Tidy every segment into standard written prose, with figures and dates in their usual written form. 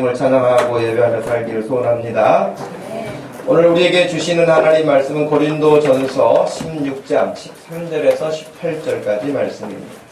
이름을 찬양하고 예배하며 살기를 소원합니다. 오늘 우리에게 주시는 하나님 말씀은 고린도전서 16장 13절에서 18절까지 말씀입니다.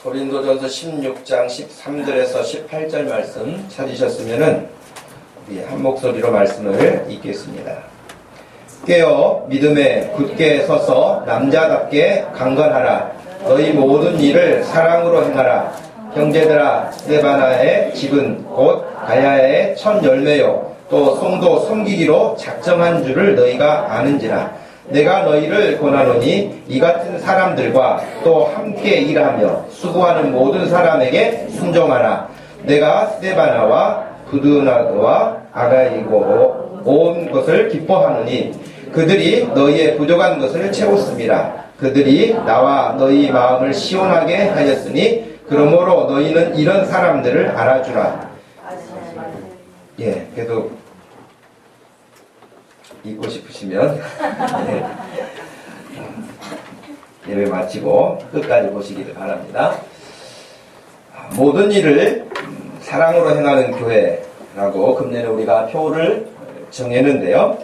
고린도전서 16장 13절에서 18절 말씀 찾으셨으면은 우리 한 목소리로 말씀을 읽겠습니다. 깨어 믿음에 굳게 서서 남자답게 강건하라. 너희 모든 일을 사랑으로 행하라. 형제들아, 스데바나의 집은 곧 가야의 첫 열매요 또 성도 섬기기로 작정한 줄을 너희가 아는지라. 내가 너희를 권하노니 이 같은 사람들과 또 함께 일하며 수고하는 모든 사람에게 순종하라. 내가 스데바나와 부드나도와 아가이고 온 것을 기뻐하노니 그들이 너희의 부족한 것을 채웠습니다. 그들이 나와 너희 마음을 시원하게 하였으니 그러므로 너희는 이런 사람들을 알아주라. 그래도 읽고 싶으시면 예배 마치고 끝까지 보시기를 바랍니다. 모든 일을 사랑으로 행하는 교회라고 금년에 우리가 표를 정했는데요.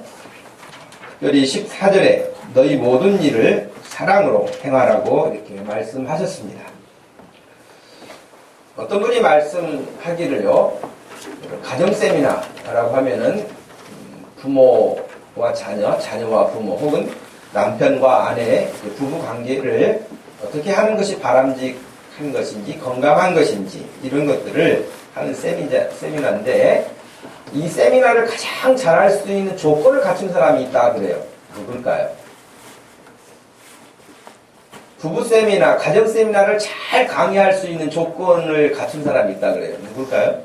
특별히 14절에 너희 모든 일을 사랑으로 행하라고 이렇게 말씀하셨습니다. 어떤 분이 말씀하기를요, 가정세미나라고 하면은 부모와 자녀, 자녀와 부모 혹은 남편과 아내의 부부 관계를 어떻게 하는 것이 바람직한 것인지 건강한 것인지 이런 것들을 하는 세미나인데 이 세미나를 가장 잘할 수 있는 조건을 갖춘 사람이 있다 그래요. 누굴까요? 부부 세미나, 가정 세미나를 잘 강의할 수 있는 조건을 갖춘 사람이 있다 그래요. 누굴까요?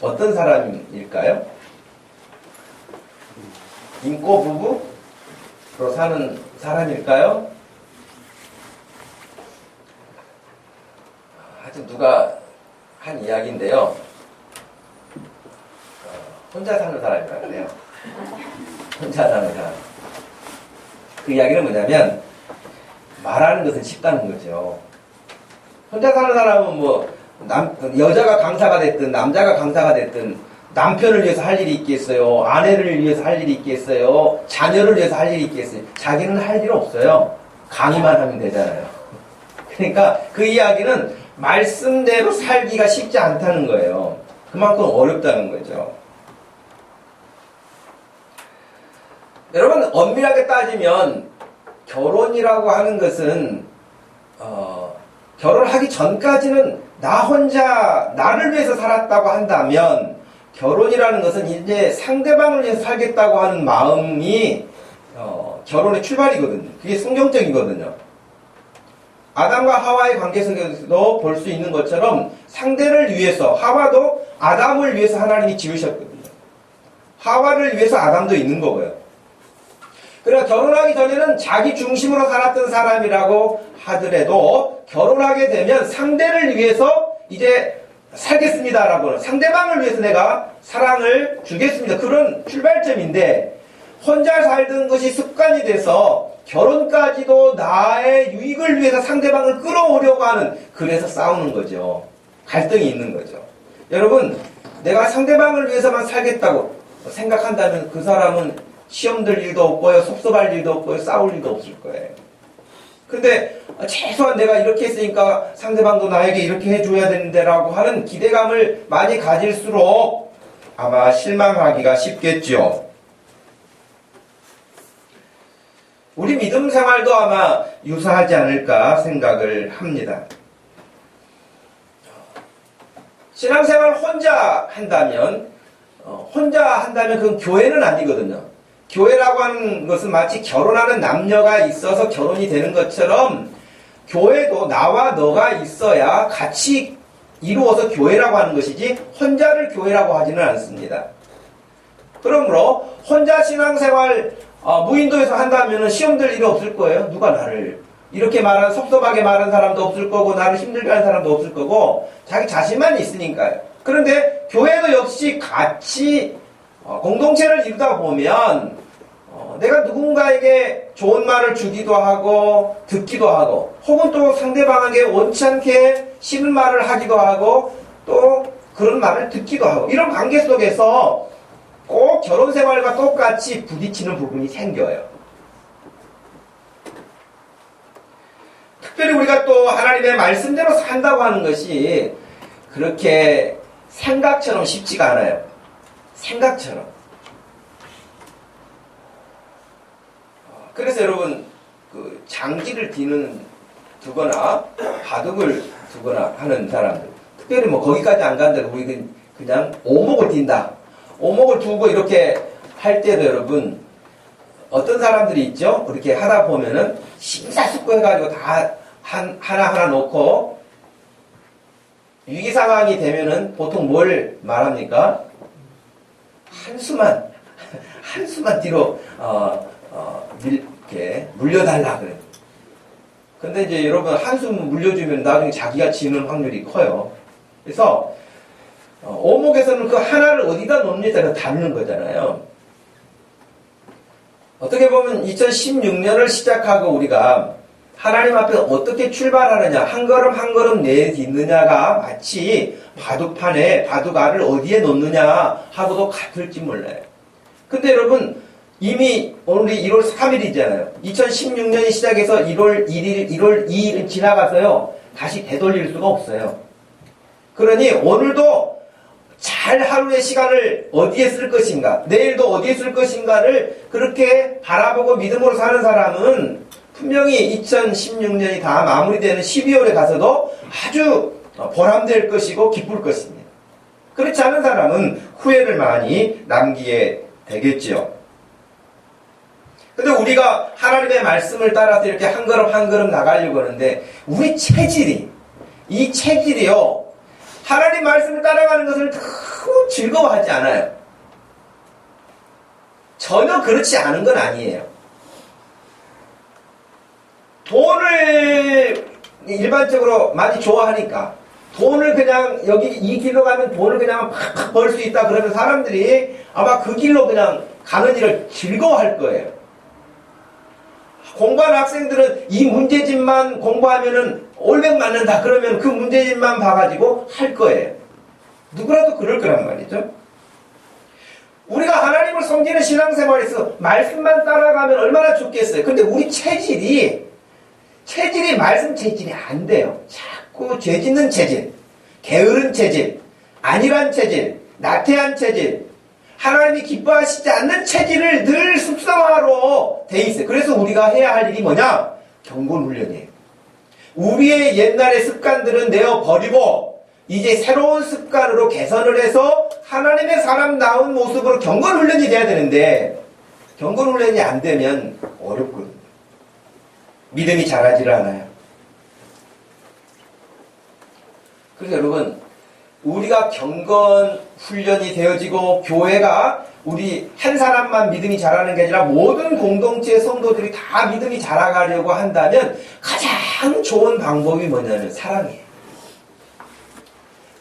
어떤 사람일까요? 인꼬 부부로 사는 사람일까요? 하여튼 누가 한 이야기인데요. 혼자 사는 사람이라 그래요. 혼자 사는 사람. 그 이야기는 뭐냐면 말하는 것은 쉽다는 거죠. 혼자 사는 사람은 뭐 여자가 강사가 됐든 남자가 강사가 됐든 남편을 위해서 할 일이 있겠어요? 아내를 위해서 할 일이 있겠어요? 자녀를 위해서 할 일이 있겠어요? 자기는 할 일 없어요. 강의만 하면 되잖아요. 그러니까 그 이야기는 말씀대로 살기가 쉽지 않다는 거예요. 그만큼 어렵다는 거죠. 여러분, 엄밀하게 따지면 결혼이라고 하는 것은 결혼하기 전까지는 나 혼자 나를 위해서 살았다고 한다면 결혼이라는 것은 이제 상대방을 위해서 살겠다고 하는 마음이 결혼의 출발이거든요. 그게 성경적이거든요. 아담과 하와의 관계 속에서도 볼 수 있는 것처럼 상대를 위해서, 하와도 아담을 위해서 하나님이 지으셨거든요. 하와를 위해서 아담도 있는 거고요. 그러나 결혼하기 전에는 자기 중심으로 살았던 사람이라고 하더라도 결혼하게 되면 상대를 위해서 이제 살겠습니다라고, 상대방을 위해서 내가 사랑을 주겠습니다. 그런 출발점인데 혼자 살던 것이 습관이 돼서 결혼까지도 나의 유익을 위해서 상대방을 끌어오려고 하는, 그래서 싸우는 거죠. 갈등이 있는 거죠. 여러분, 내가 상대방을 위해서만 살겠다고 생각한다면 그 사람은 시험 들 일도 없고요, 섭섭할 일도 없고요, 싸울 일도 없을 거예요. 근데 최소한 내가 이렇게 했으니까 상대방도 나에게 이렇게 해줘야 되는데 라고 하는 기대감을 많이 가질수록 아마 실망하기가 쉽겠죠. 우리 믿음 생활도 아마 유사하지 않을까 생각을 합니다. 신앙생활 혼자 한다면 그건 교회는 아니거든요. 교회라고 하는 것은 마치 결혼하는 남녀가 있어서 결혼이 되는 것처럼 교회도 나와 너가 있어야 같이 이루어서 교회라고 하는 것이지 혼자를 교회라고 하지는 않습니다. 그러므로 혼자 신앙생활 무인도에서 한다면 시험 들 일이 없을 거예요. 누가 나를 이렇게 말하는, 섭섭하게 말하는 사람도 없을 거고, 나를 힘들게 하는 사람도 없을 거고, 자기 자신만 있으니까요. 그런데 교회도 역시 같이 공동체를 이루다 보면 내가 누군가에게 좋은 말을 주기도 하고 듣기도 하고, 혹은 또 상대방에게 원치 않게 싫은 말을 하기도 하고, 또 그런 말을 듣기도 하고, 이런 관계 속에서 꼭 결혼 생활과 똑같이 부딪히는 부분이 생겨요. 특별히 우리가 또 하나님의 말씀대로 산다고 하는 것이 그렇게 생각처럼 쉽지가 않아요. 생각처럼. 그래서 여러분, 그 장기를 두거나 바둑을 두거나 하는 사람들, 특별히 뭐 거기까지 안 간다고 우리 그냥 오목을 띈다. 오목을 두고 이렇게 할 때도 여러분, 어떤 사람들이 있죠? 그렇게 하다 보면은 심사숙고해가지고 다 하나하나 놓고 위기 상황이 되면은 보통 뭘 말합니까? 한수만 뒤로 이렇게 물려달라 그래. 근데 이제 여러분, 한수 물려주면 나중에 자기가 지는 확률이 커요. 그래서 오목에서는 그 하나를 어디다 놓느냐에 따라서 다루는 거잖아요. 어떻게 보면 2016년을 시작하고 우리가 하나님 앞에 어떻게 출발하느냐, 한 걸음 한 걸음 내딛느냐가 마치 바둑판에 바둑알을 어디에 놓느냐 하고도 같을지 몰라요. 근데 여러분, 이미 오늘이 1월 3일이잖아요. 2016년이 시작해서 1월 1일, 1월 2일 지나가서요, 다시 되돌릴 수가 없어요. 그러니 오늘도 잘 하루의 시간을 어디에 쓸 것인가, 내일도 어디에 쓸 것인가를 그렇게 바라보고 믿음으로 사는 사람은 분명히 2016년이 다 마무리되는 12월에 가서도 아주 보람될 것이고 기쁠 것입니다. 그렇지 않은 사람은 후회를 많이 남기게 되겠지요. 근데 우리가 하나님의 말씀을 따라서 이렇게 한 걸음 한 걸음 나가려고 하는데, 우리 이 체질이요, 하나님 말씀을 따라가는 것을 너무 즐거워하지 않아요. 전혀 그렇지 않은 건 아니에요. 돈을 일반적으로 많이 좋아하니까, 돈을 그냥 여기 이 길로 가면 돈을 그냥 팍팍 벌 수 있다 그러면 사람들이 아마 그 길로 그냥 가는 일을 즐거워할 거예요. 공부하는 학생들은 이 문제집만 공부하면은 올백 맞는다 그러면 그 문제집만 봐가지고 할 거예요. 누구라도 그럴 거란 말이죠. 우리가 하나님을 섬기는 신앙생활에서 말씀만 따라가면 얼마나 좋겠어요. 근데 우리 체질이 말씀 체질이 안 돼요. 자꾸 죄짓는 체질, 게으른 체질, 안일한 체질, 나태한 체질, 하나님이 기뻐하시지 않는 체질을 늘 습성화로 돼 있어요. 그래서 우리가 해야 할 일이 뭐냐? 경건훈련이에요. 우리의 옛날의 습관들은 내어버리고 이제 새로운 습관으로 개선을 해서 하나님의 사람다운 모습으로 경건훈련이 돼야 되는데, 경건훈련이 안 되면 어렵거든요. 믿음이 자라지를 않아요. 그래서 여러분, 우리가 경건 훈련이 되어지고 교회가 우리 한 사람만 믿음이 자라는 게 아니라 모든 공동체 성도들이 다 믿음이 자라가려고 한다면 가장 좋은 방법이 뭐냐면 사랑이에요.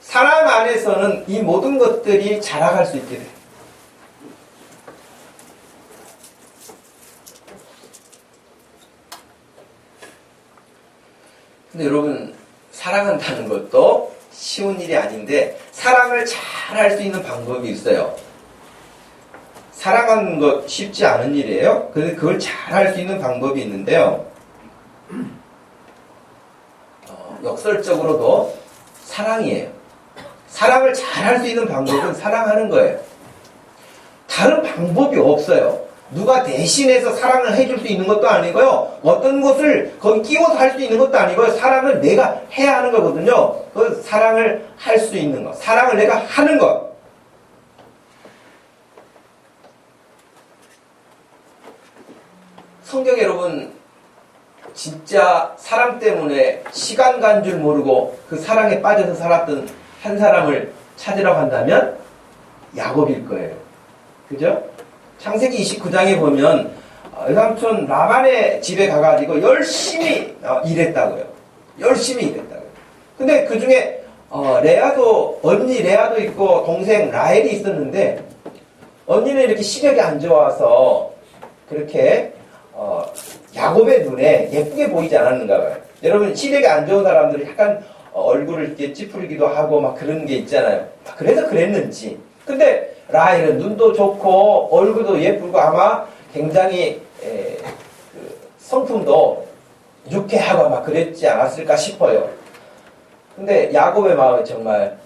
사랑 안에서는 이 모든 것들이 자라갈 수 있게 돼요. 근데 여러분, 사랑한다는 것도 쉬운 일이 아닌데 사랑을 잘 할 수 있는 방법이 있어요. 사랑하는 것 쉽지 않은 일이에요. 그런데 그걸 잘 할 수 있는 방법이 있는데요. 역설적으로도 사랑이에요. 사랑을 잘 할 수 있는 방법은 사랑하는 거예요. 다른 방법이 없어요. 누가 대신해서 사랑을 해줄 수 있는 것도 아니고요. 어떤 것을 거기 끼워서 할 수 있는 것도 아니고요. 사랑을 내가 해야 하는 거거든요. 그 사랑을 할 수 있는 것. 사랑을 내가 하는 것. 성경 여러분, 진짜 사랑 때문에 시간 간 줄 모르고 그 사랑에 빠져서 살았던 한 사람을 찾으라고 한다면 야곱일 거예요. 그죠? 창세기 29장에 보면 외삼촌 라반의 집에 가가지고 열심히 일했다고요. 열심히 일했다고요. 근데 그 중에 언니 레아도 있고 동생 라헬이 있었는데 언니는 이렇게 시력이 안 좋아서 그렇게 야곱의 눈에 예쁘게 보이지 않았는가 봐요. 여러분 시력이 안 좋은 사람들이 약간 얼굴을 이렇게 찌푸리기도 하고 막 그런 게 있잖아요. 그래서 그랬는지. 근데 라헬은 눈도 좋고 얼굴도 예쁘고 아마 굉장히 그 성품도 유쾌하고 막 그랬지 않았을까 싶어요. 근데 야곱의 마음에 정말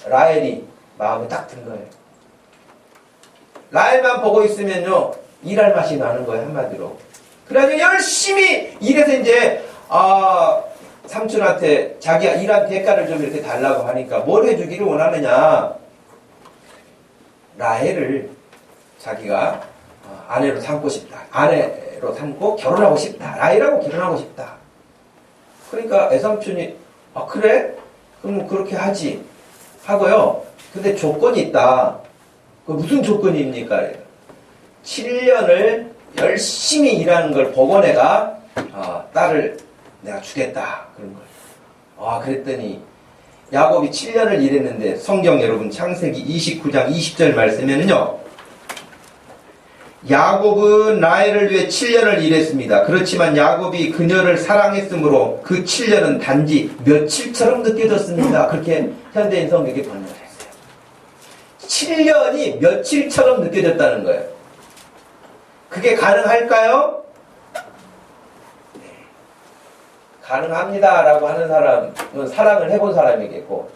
라헬이 마음에 딱 든 거예요. 라헬만 보고 있으면요 일할 맛이 나는 거예요, 한마디로. 그래가지고 열심히 일해서 이제 삼촌한테 자기가 일한 대가를 좀 이렇게 달라고 하니까 뭘 해주기를 원하느냐. 라헬을 자기가 아내로 삼고 싶다. 아내로 삼고 결혼하고 싶다. 라헬하고 결혼하고 싶다. 그러니까 애삼촌이 그래? 그럼 그렇게 하지. 하고요. 근데 조건이 있다. 그 무슨 조건입니까? 7년을 열심히 일하는 걸 보고 내가 딸을 내가 주겠다. 그런 거예요. 그랬더니 야곱이 7년을 일했는데 성경 여러분 창세기 29장 20절 말씀에는요. 야곱은 라헬을 위해 7년을 일했습니다. 그렇지만 야곱이 그녀를 사랑했으므로 그 7년은 단지 며칠처럼 느껴졌습니다. 그렇게 현대인 성경에 번역을 했어요. 7년이 며칠처럼 느껴졌다는 거예요. 그게 가능할까요? 네. 가능합니다 라고 하는 사람은 사랑을 해본 사람이겠고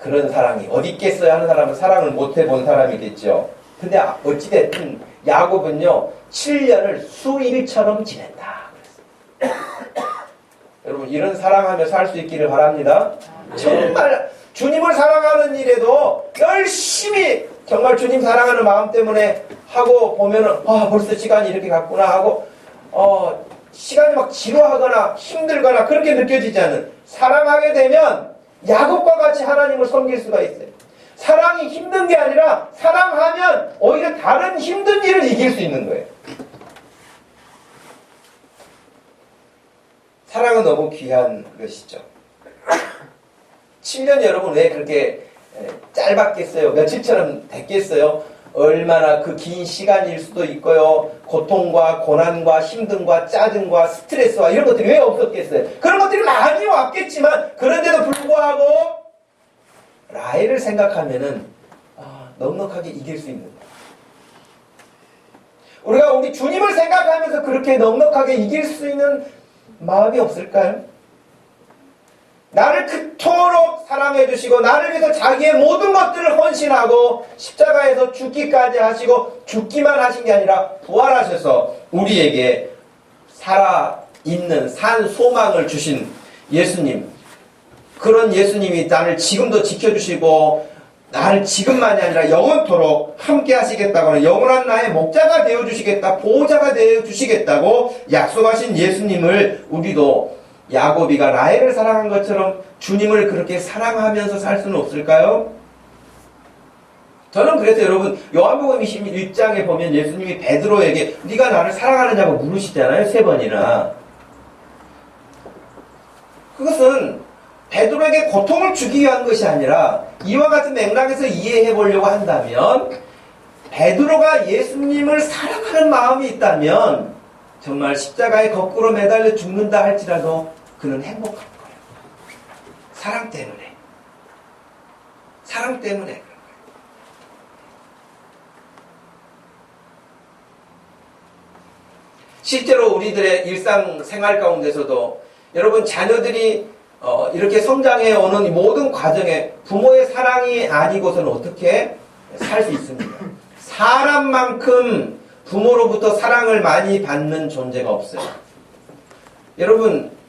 그런 사랑이 어디 있겠어요 하는 사람은 사랑을 못 해본 사람이겠죠. 근데 어찌됐든 야곱은요 7년을 수일처럼 지낸다 그랬어요. 여러분 이런 사랑하며 살 수 있기를 바랍니다. 정말 주님을 사랑하는 일에도 열심히 정말 주님 사랑하는 마음 때문에 하고 보면은 벌써 시간이 이렇게 갔구나 하고 시간이 막 지루하거나 힘들거나 그렇게 느껴지지 않는 사랑하게 되면 야곱과 같이 하나님을 섬길 수가 있어요. 사랑이 힘든 게 아니라 사랑하면 오히려 다른 힘든 일을 이길 수 있는 거예요. 사랑은 너무 귀한 것이죠. 7년 여러분 왜 그렇게 짧았겠어요? 며칠처럼 됐겠어요? 얼마나 그 긴 시간일 수도 있고요. 고통과 고난과 힘듦과 짜증과 스트레스와 이런 것들이 왜 없었겠어요? 그런 것들이 많이 왔겠지만 그런데도 불구하고 라헬을 생각하면은 넉넉하게 이길 수 있는 거예요. 우리가 우리 주님을 생각하면서 그렇게 넉넉하게 이길 수 있는 마음이 없을까요? 나를 그토록 사랑해 주시고 나를 위해서 자기의 모든 것들을 헌신하고 십자가에서 죽기까지 하시고 죽기만 하신 게 아니라 부활하셔서 우리에게 살아있는 산 소망을 주신 예수님, 그런 예수님이 나를 지금도 지켜주시고 나를 지금만이 아니라 영원토록 함께 하시겠다고 하는 영원한 나의 목자가 되어주시겠다, 보호자가 되어주시겠다고 약속하신 예수님을 우리도 야곱이가 라헬을 사랑한 것처럼 주님을 그렇게 사랑하면서 살 수는 없을까요? 저는 그래서 여러분 요한복음 21장에 보면 예수님이 베드로에게 네가 나를 사랑하느냐고 물으시잖아요. 3번이나. 그것은 베드로에게 고통을 주기 위한 것이 아니라 이와 같은 맥락에서 이해해 보려고 한다면 베드로가 예수님을 사랑하는 마음이 있다면 정말 십자가에 거꾸로 매달려 죽는다 할지라도 그는 행복할 거예요. 사랑 때문에. 사랑 때문에 그런 거예요. 실제로 우리들의 일상생활 가운데서도 여러분 자녀들이 이렇게 성장해 오는 모든 과정에 부모의 사랑이 아니고서는 어떻게 살 수 있습니까? 사람만큼 부모로부터 사랑을 많이 받는 존재가 없어요. 여러분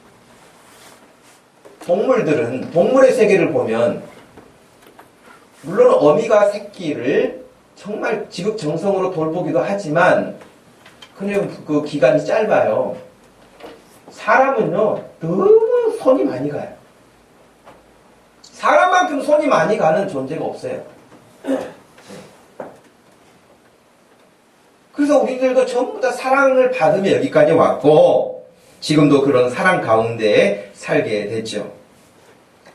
동물의 세계를 보면 물론 어미가 새끼를 정말 지극정성으로 돌보기도 하지만 그냥 그 기간이 짧아요. 사람은요 너무 손이 많이 가요. 사람만큼 손이 많이 가는 존재가 없어요. 그래서 우리들도 전부 다 사랑을 받으며 여기까지 왔고 지금도 그런 사랑 가운데 살게 됐죠.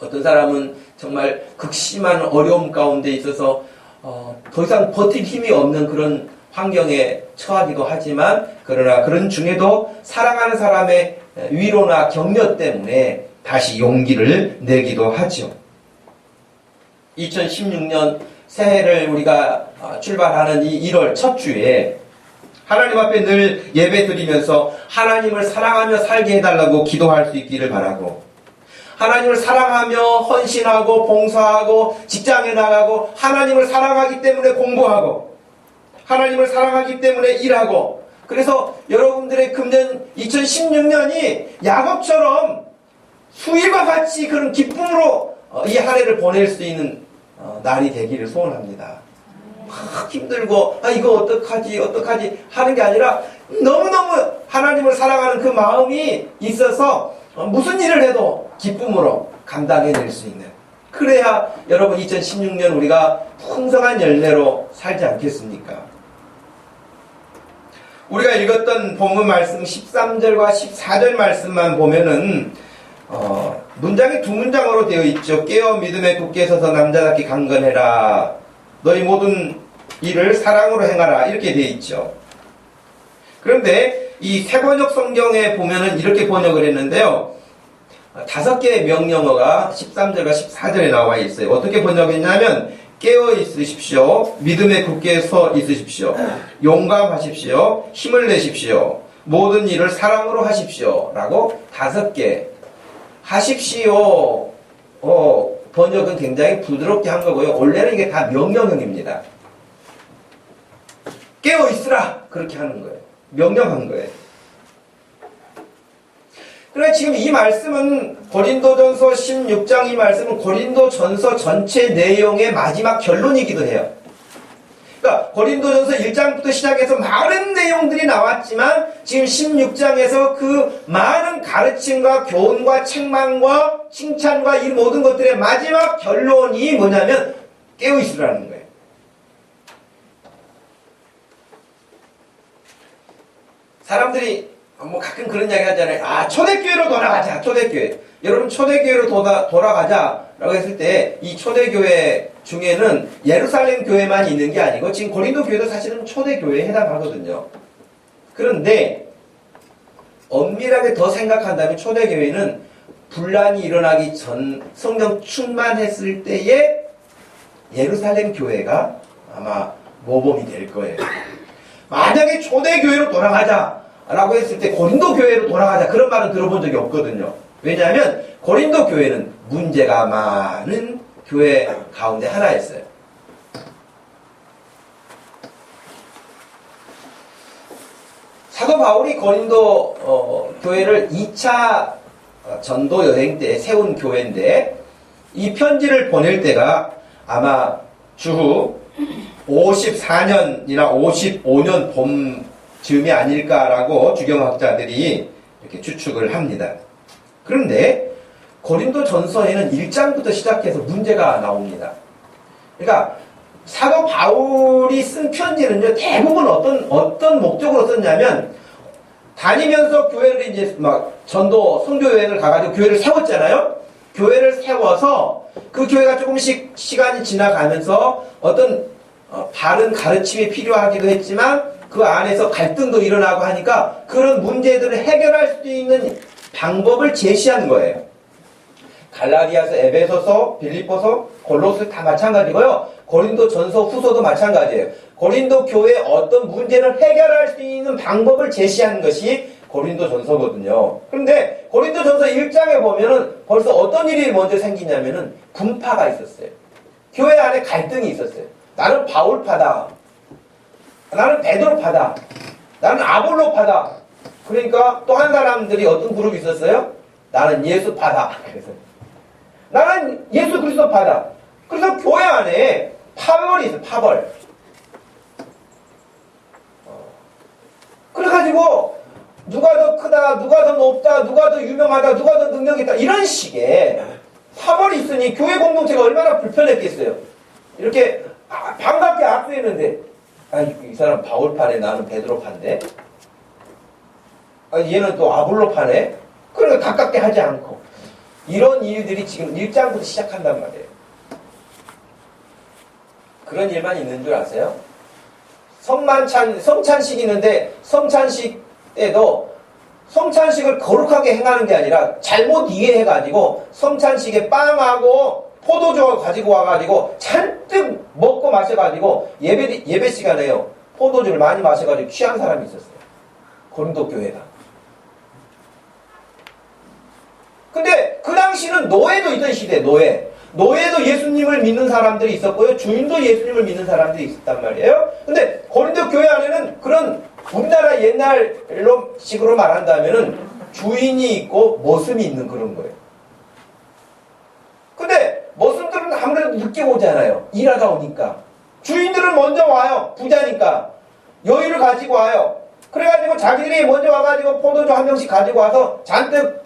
어떤 사람은 정말 극심한 어려움 가운데 있어서 더 이상 버틸 힘이 없는 그런 환경에 처하기도 하지만 그러나 그런 중에도 사랑하는 사람의 위로나 격려 때문에 다시 용기를 내기도 하죠. 2016년 새해를 우리가 출발하는 이 1월 첫 주에 하나님 앞에 늘 예배 드리면서 하나님을 사랑하며 살게 해달라고 기도할 수 있기를 바라고, 하나님을 사랑하며 헌신하고 봉사하고 직장에 나가고 하나님을 사랑하기 때문에 공부하고 하나님을 사랑하기 때문에 일하고, 그래서 여러분들의 금년 2016년이 야곱처럼 수일과 같이 그런 기쁨으로 이 한 해를 보낼 수 있는 날이 되기를 소원합니다. 힘들고 이거 어떡하지 하는 게 아니라 너무너무 하나님을 사랑하는 그 마음이 있어서 무슨 일을 해도 기쁨으로 감당해낼 수 있는, 그래야 여러분 2016년 우리가 풍성한 열매로 살지 않겠습니까? 우리가 읽었던 본문 말씀 13절과 14절 말씀만 보면은 문장이 두 문장으로 되어 있죠. 깨어 믿음에 굳게 서서 남자답게 강건해라. 너희 모든 일을 사랑으로 행하라. 이렇게 되어 있죠. 그런데 이 새번역 성경에 보면은 이렇게 번역을 했는데요. 5개의 명령어가 13절과 14절에 나와 있어요. 어떻게 번역했냐면 깨어 있으십시오. 믿음에 굳게 서 있으십시오. 용감하십시오. 힘을 내십시오. 모든 일을 사랑으로 하십시오. 라고 5개. 하십시오. 번역은 굉장히 부드럽게 한 거고요. 원래는 이게 다 명령형입니다. 깨어 있으라. 그렇게 하는 거예요. 명령한 거예요. 그러나 지금 이 말씀은 고린도전서 16장 이 말씀은 고린도전서 전체 내용의 마지막 결론이기도 해요. 그러니까 고린도전서 1장부터 시작해서 많은 내용들이 나왔지만 지금 16장에서 그 많은 가르침과 교훈과 책망과 칭찬과 이 모든 것들의 마지막 결론이 뭐냐면 깨어있으라는 거예요. 사람들이 가끔 그런 이야기 하잖아요. 초대교회로 돌아가자. 초대교회. 여러분 초대교회로 돌아가자라고 했을 때 이 초대교회 중에는 예루살렘 교회만 있는 게 아니고 지금 고린도 교회도 사실은 초대교회에 해당하거든요. 그런데 엄밀하게 더 생각한다면 초대교회는 분란이 일어나기 전 성령 충만했을 때의 예루살렘 교회가 아마 모범이 될 거예요. 만약에 초대교회로 돌아가자 라고 했을 때 고린도 교회로 돌아가자 그런 말은 들어본 적이 없거든요. 왜냐하면 고린도 교회는 문제가 많은 교회 가운데 하나였어요. 사도 바울이 고린도 교회를 2차 전도 여행 때 세운 교회인데 이 편지를 보낼 때가 아마 주후 54년이나 55년 봄쯤이 아닐까라고 주경학자들이 이렇게 추측을 합니다. 그런데 고린도 전서에는 1장부터 시작해서 문제가 나옵니다. 그러니까 사도 바울이 쓴 편지는요, 대부분 어떤 목적으로 썼냐면, 다니면서 교회를 이제 전도 선교 여행을 가가지고 교회를 세웠잖아요? 교회를 세워서 그 교회가 조금씩 시간이 지나가면서 어떤 바른 가르침이 필요하기도 했지만 그 안에서 갈등도 일어나고 하니까 그런 문제들을 해결할 수 있는 방법을 제시한 거예요. 갈라디아서, 에베소서, 빌립보서, 골로새 다 마찬가지고요. 고린도 전서, 후서도 마찬가지예요. 고린도 교회의 어떤 문제를 해결할 수 있는 방법을 제시한 것이 고린도 전서거든요. 그런데 고린도 전서 1장에 보면은 벌써 어떤 일이 먼저 생기냐면은 분파가 있었어요. 교회 안에 갈등이 있었어요. 나는 바울파다. 나는 베드로파다. 나는 아볼로파다. 그러니까 또 한 사람들이 어떤 그룹이 있었어요? 나는 예수파다. 그래서 나는 예수 그리스도파다. 그래서 교회 안에 파벌이 있어요. 파벌. 그래가지고 누가 더 크다, 누가 더 높다, 누가 더 유명하다, 누가 더 능력이 있다 이런 식의 파벌이 있으니 교회 공동체가 얼마나 불편했겠어요. 이렇게 반갑게 악수했는데 아, 이 사람 바울파네, 나는 베드로파인데. 아, 얘는 또 아볼로파네. 그러니까 가깝게 하지 않고. 이런 일들이 지금 1장부터 시작한단 말이에요. 그런 일만 있는 줄 아세요? 성찬식이 있는데, 성찬식 때도 성찬식을 거룩하게 행하는 게 아니라 잘못 이해해가지고 성찬식에 빵하고 포도주 가지고 와가지고 잔뜩 먹고 마셔가지고 예배 시간에요. 포도주를 많이 마셔가지고 취한 사람이 있었어요. 고린도 교회가. 근데 그 당시는 노예도 있던 시대, 노예도 예수님을 믿는 사람들이 있었고요. 주인도 예수님을 믿는 사람들이 있었단 말이에요. 근데 고린도 교회 안에는 그런 우리나라 옛날로 식으로 말한다면은 주인이 있고 머슴이 있는 그런 거예요. 근데 머슴들은 아무래도 늦게 오잖아요. 일하다 오니까. 주인들은 먼저 와요. 부자니까. 여유를 가지고 와요. 그래가지고 자기들이 먼저 와가지고 포도주 한 병씩 가지고 와서 잔뜩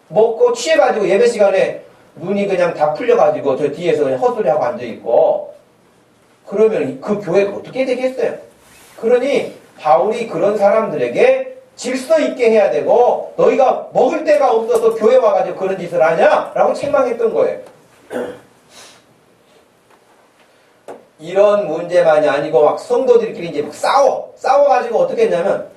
먹고 취해가지고 예배 시간에 눈이 그냥 다 풀려가지고 저 뒤에서 그냥 헛소리하고 앉아있고 그러면 그 교회가 어떻게 되겠어요? 그러니 바울이 그런 사람들에게 질서 있게 해야 되고 너희가 먹을 데가 없어서 교회 와가지고 그런 짓을 하냐? 라고 책망했던 거예요. 이런 문제만이 아니고 막 성도들끼리 이제 막 싸워가지고 어떻게 했냐면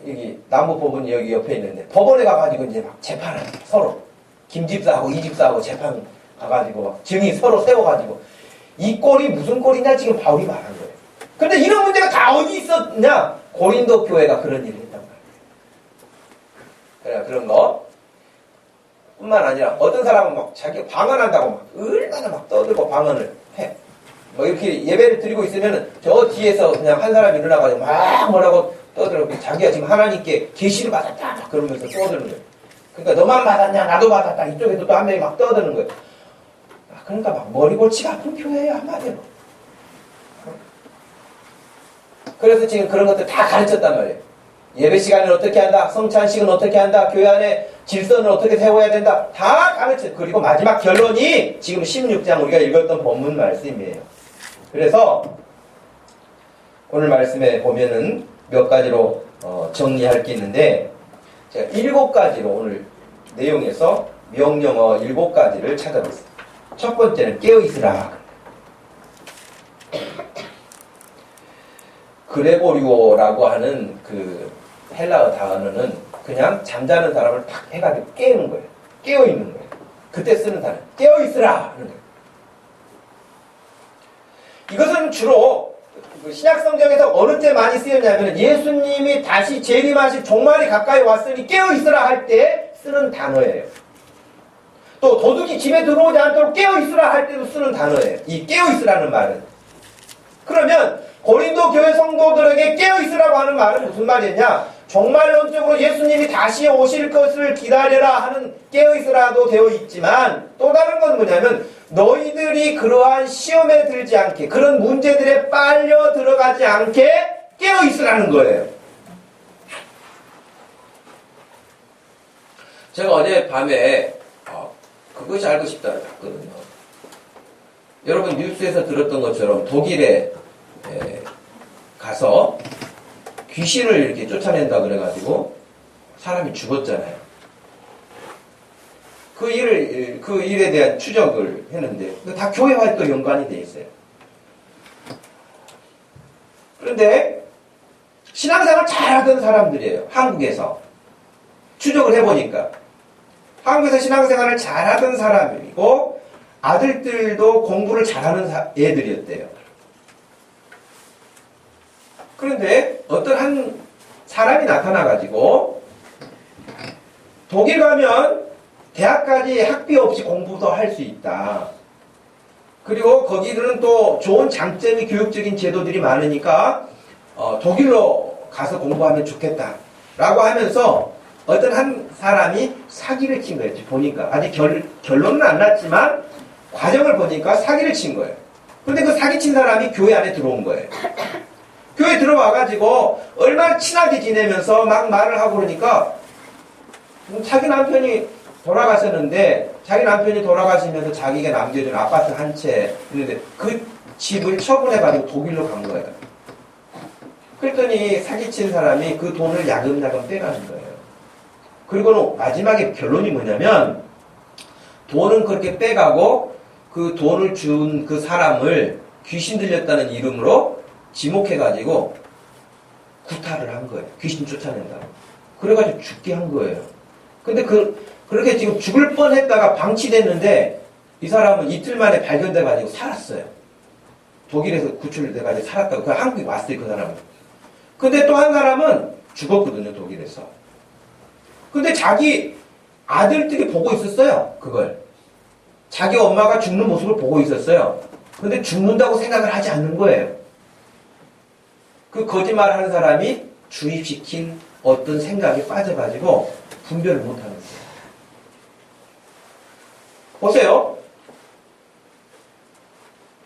여기 남부법원 여기 옆에 있는데 법원에 가가지고 이제 막 재판을 서로 김집사하고 이집사하고 재판 가가지고 막 증인 서로 세워가지고 이 꼴이 무슨 꼴이냐 지금 바울이 말한 거예요. 근데 이런 문제가 다 어디 있었냐? 고린도 교회가 그런 일을 했단 말이에요. 그래 그런 거 뿐만 아니라 어떤 사람은 막 자기가 방언한다고 막 얼마나 막 떠들고 방언을 해. 뭐 이렇게 예배를 드리고 있으면은 저 뒤에서 그냥 한 사람이 일어나가지고 막 뭐라고 떠들고 자기가 지금 하나님께 계시를 받았다 막 그러면서 떠드는 거예요. 그러니까 너만 받았냐 나도 받았다 이쪽에도 또 한 명이 막 떠드는 거예요. 그러니까 막 머리골치가 아픈 교회야 한마디로. 그래서 지금 그런 것들 다 가르쳤단 말이에요. 예배 시간을 어떻게 한다, 성찬식은 어떻게 한다, 교회 안에 질서는 어떻게 세워야 된다, 다 가르쳐. 그리고 마지막 결론이 지금 16장 우리가 읽었던 본문 말씀이에요. 그래서 오늘 말씀에 보면은 몇 가지로 정리할 게 있는데 제가 7가지로 오늘 내용에서 명령어 7가지를 찾아봤어요. 첫 번째는 깨어있으라. 그레고리오라고 하는 그 헬라어 단어는 그냥 잠자는 사람을 탁 해가지고 깨우는 거예요. 깨어있는 거예요. 그때 쓰는 단어. 깨어있으라 하는 거예요. 이것은 주로 신약성경에서 어느 때 많이 쓰였냐면 예수님이 다시 재림하실 종말이 가까이 왔으니 깨어있으라 할 때 쓰는 단어예요. 또 도둑이 집에 들어오지 않도록 깨어있으라 할 때도 쓰는 단어예요. 이 깨어있으라는 말은. 그러면 고린도 교회 성도들에게 깨어있으라고 하는 말은 무슨 말이냐? 종말론적으로 예수님이 다시 오실 것을 기다려라 하는 깨어있으라도 되어 있지만 또 다른 건 뭐냐면 너희들이 그러한 시험에 들지 않게 그런 문제들에 빨려 들어가지 않게 깨어있으라는 거예요. 제가 어젯밤에 그것이 알고 싶다를 봤거든요. 여러분 뉴스에서 들었던 것처럼 독일에 가서 귀신을 이렇게 쫓아낸다 그래가지고 사람이 죽었잖아요. 그 일에 대한 추적을 했는데 다 교회 활동 연관이 돼 있어요. 그런데 신앙생활 잘하던 사람들이에요. 한국에서 추적을 해보니까 한국에서 신앙생활을 잘하던 사람이고 아들들도 공부를 잘하는 애들이었대요. 그런데 어떤 한 사람이 나타나가지고 독일 가면 대학까지 학비 없이 공부도 할 수 있다. 그리고 거기들은 또 좋은 장점이 교육적인 제도들이 많으니까 독일로 가서 공부하면 좋겠다. 라고 하면서 어떤 한 사람이 사기를 친 거예요. 보니까 아직 결론은 안 났지만 과정을 보니까 사기를 친 거예요. 근데 그 사기친 사람이 교회 안에 들어온 거예요. 교회 들어와가지고 얼마나 친하게 지내면서 막 말을 하고 그러니까 자기 남편이 돌아가셨는데 자기 남편이 돌아가시면서 자기가 남겨준 아파트 한 채 있는데 그 집을 처분해가지고 독일로 간 거예요. 그랬더니 사기친 사람이 그 돈을 야금야금 빼가는 거예요. 그리고는 마지막에 결론이 뭐냐면 돈은 그렇게 빼가고 그 돈을 준 그 사람을 귀신 들렸다는 이름으로 지목해가지고 구타를 한 거예요. 귀신 쫓아낸다고. 그래가지고 죽게 한 거예요. 근데 그렇게 지금 죽을 뻔 했다가 방치됐는데 이 사람은 이틀 만에 발견돼가지고 살았어요. 독일에서 구출돼가지고 살았다고. 그 한국에 왔어요, 그 사람은. 근데 또 한 사람은 죽었거든요, 독일에서. 근데 자기 아들들이 보고 있었어요, 그걸. 자기 엄마가 죽는 모습을 보고 있었어요. 근데 죽는다고 생각을 하지 않는 거예요. 그 거짓말 하는 사람이 주입시킨 어떤 생각에 빠져가지고 분별을 못 하는 거예요. 보세요.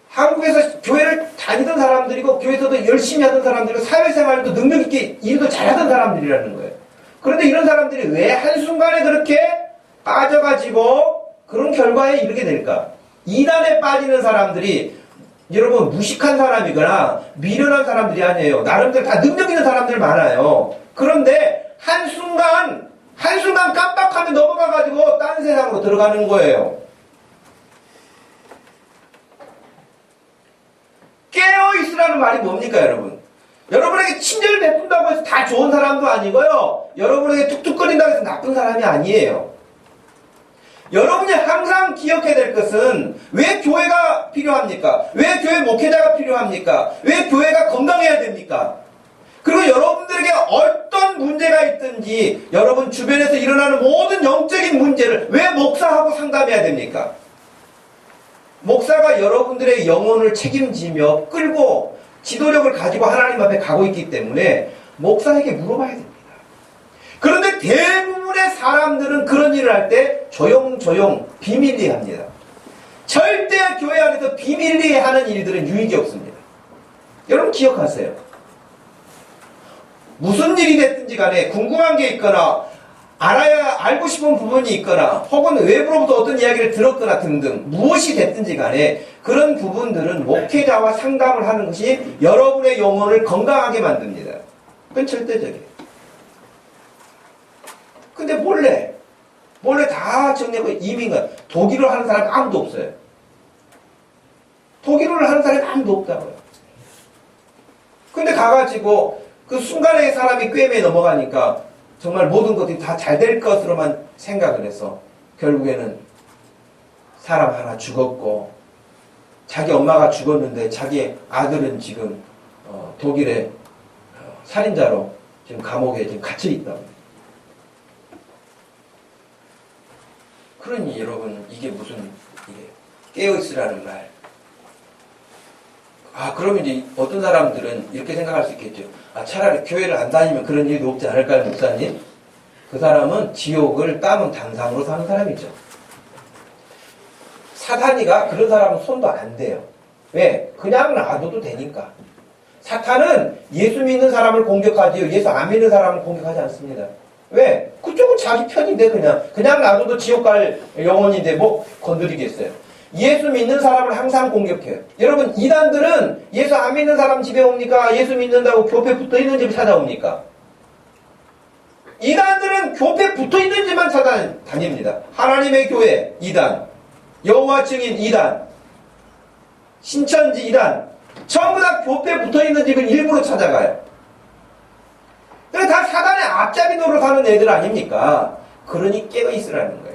한국에서 교회를 다니던 사람들이고 교회에서도 열심히 하던 사람들이고 사회생활도 능력있게 일도 잘하던 사람들이라는 거예요. 그런데 이런 사람들이 왜 한순간에 그렇게 빠져가지고 그런 결과에 이르게 될까? 이단에 빠지는 사람들이 여러분 무식한 사람이거나 미련한 사람들이 아니에요. 나름대로 다 능력 있는 사람들 많아요. 그런데 한순간 깜빡하면 넘어가가지고 딴 세상으로 들어가는 거예요. 깨어있으라는 말이 뭡니까, 여러분? 여러분에게 친절을 베푼다고 해서 다 좋은 사람도 아니고요. 여러분에게 툭툭거린다고 해서 나쁜 사람이 아니에요. 여러분이 항상 기억해야 될 것은 왜 교회가 필요합니까? 왜 교회 목회자가 필요합니까? 왜 교회가 건강해야 됩니까? 그리고 여러분들에게 어떤 문제가 있든지 여러분 주변에서 일어나는 모든 영적인 문제를 왜 목사하고 상담해야 됩니까? 목사가 여러분들의 영혼을 책임지며 끌고 지도력을 가지고 하나님 앞에 가고 있기 때문에 목사에게 물어봐야 됩니다. 그런데 대부분의 사람들은 그런 일을 할 때 조용조용 비밀리에 합니다. 절대 교회 안에서 비밀리에 하는 일들은 유익이 없습니다. 여러분 기억하세요. 무슨 일이 됐든지 간에 궁금한 게 있거나 알고 싶은 부분이 있거나 혹은 외부로부터 어떤 이야기를 들었거나 등등 무엇이 됐든지 간에 그런 부분들은 목회자와 상담을 하는 것이 여러분의 영혼을 건강하게 만듭니다. 그건 절대적이에요. 근데 몰래 다 정리하고 이민가 독일어를 하는 사람이 아무도 없어요. 독일어를 하는 사람이 아무도 없다고요. 근데 가가지고 그 순간에 사람이 꿰매에 넘어가니까 정말 모든 것들이 다 잘 될 것으로만 생각을 해서 결국에는 사람 하나 죽었고 자기 엄마가 죽었는데 자기 아들은 지금 독일의 살인자로 지금 감옥에 지금 갇혀 있다고. 그러니 여러분 이게 무슨 깨어있으라는 말. 그러면 이제 어떤 사람들은 이렇게 생각할 수 있겠죠. 차라리 교회를 안 다니면 그런 일도 없지 않을까요, 목사님? 그 사람은 지옥을 까문 당상으로 사는 사람이죠. 사탄이가 그런 사람은 손도 안 대요. 왜? 그냥 놔둬도 되니까. 사탄은 예수 믿는 사람을 공격하지요. 예수 안 믿는 사람을 공격하지 않습니다. 왜? 그쪽은 자기 편인데 그냥 놔둬도 지옥 갈 영혼인데 뭐 건드리겠어요. 예수 믿는 사람을 항상 공격해요. 여러분 이단들은 예수 안 믿는 사람 집에 옵니까? 예수 믿는다고 교회 붙어있는 집 찾아옵니까? 이단들은 교회 붙어있는 집만 찾아다닙니다. 하나님의 교회 이단, 여호와 증인 이단, 신천지 이단 전부 다 교회 붙어있는 집을 일부러 찾아가요. 다 사단의 앞잡이 노릇하는 애들 아닙니까? 그러니 깨어있으라는 거예요.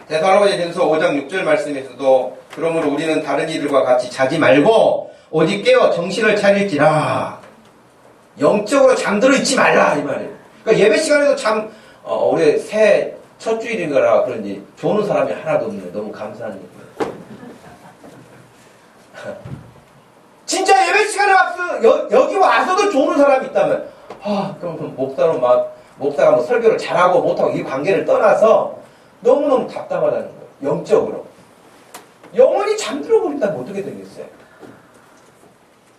데살로니가전서 5장 6절 말씀에서도 그러므로 우리는 다른 이들과 같이 자지 말고 오직 깨어 정신을 차릴지라 영적으로 잠들어 있지 말라 이 말이에요. 그러니까 예배 시간에도 참 올해 새해 첫 주일인가라 그런지 조는 사람이 하나도 없네요. 너무 감사한 일이에요. 진짜 예배 시간에 와서 여기 와서도 조는 사람이 있다면 그럼 목사가 뭐 설교를 잘하고 못하고 이 관계를 떠나서 너무너무 답답하다는 거예요. 영적으로. 영원히 잠들어 버린다면 어떻게 되겠어요?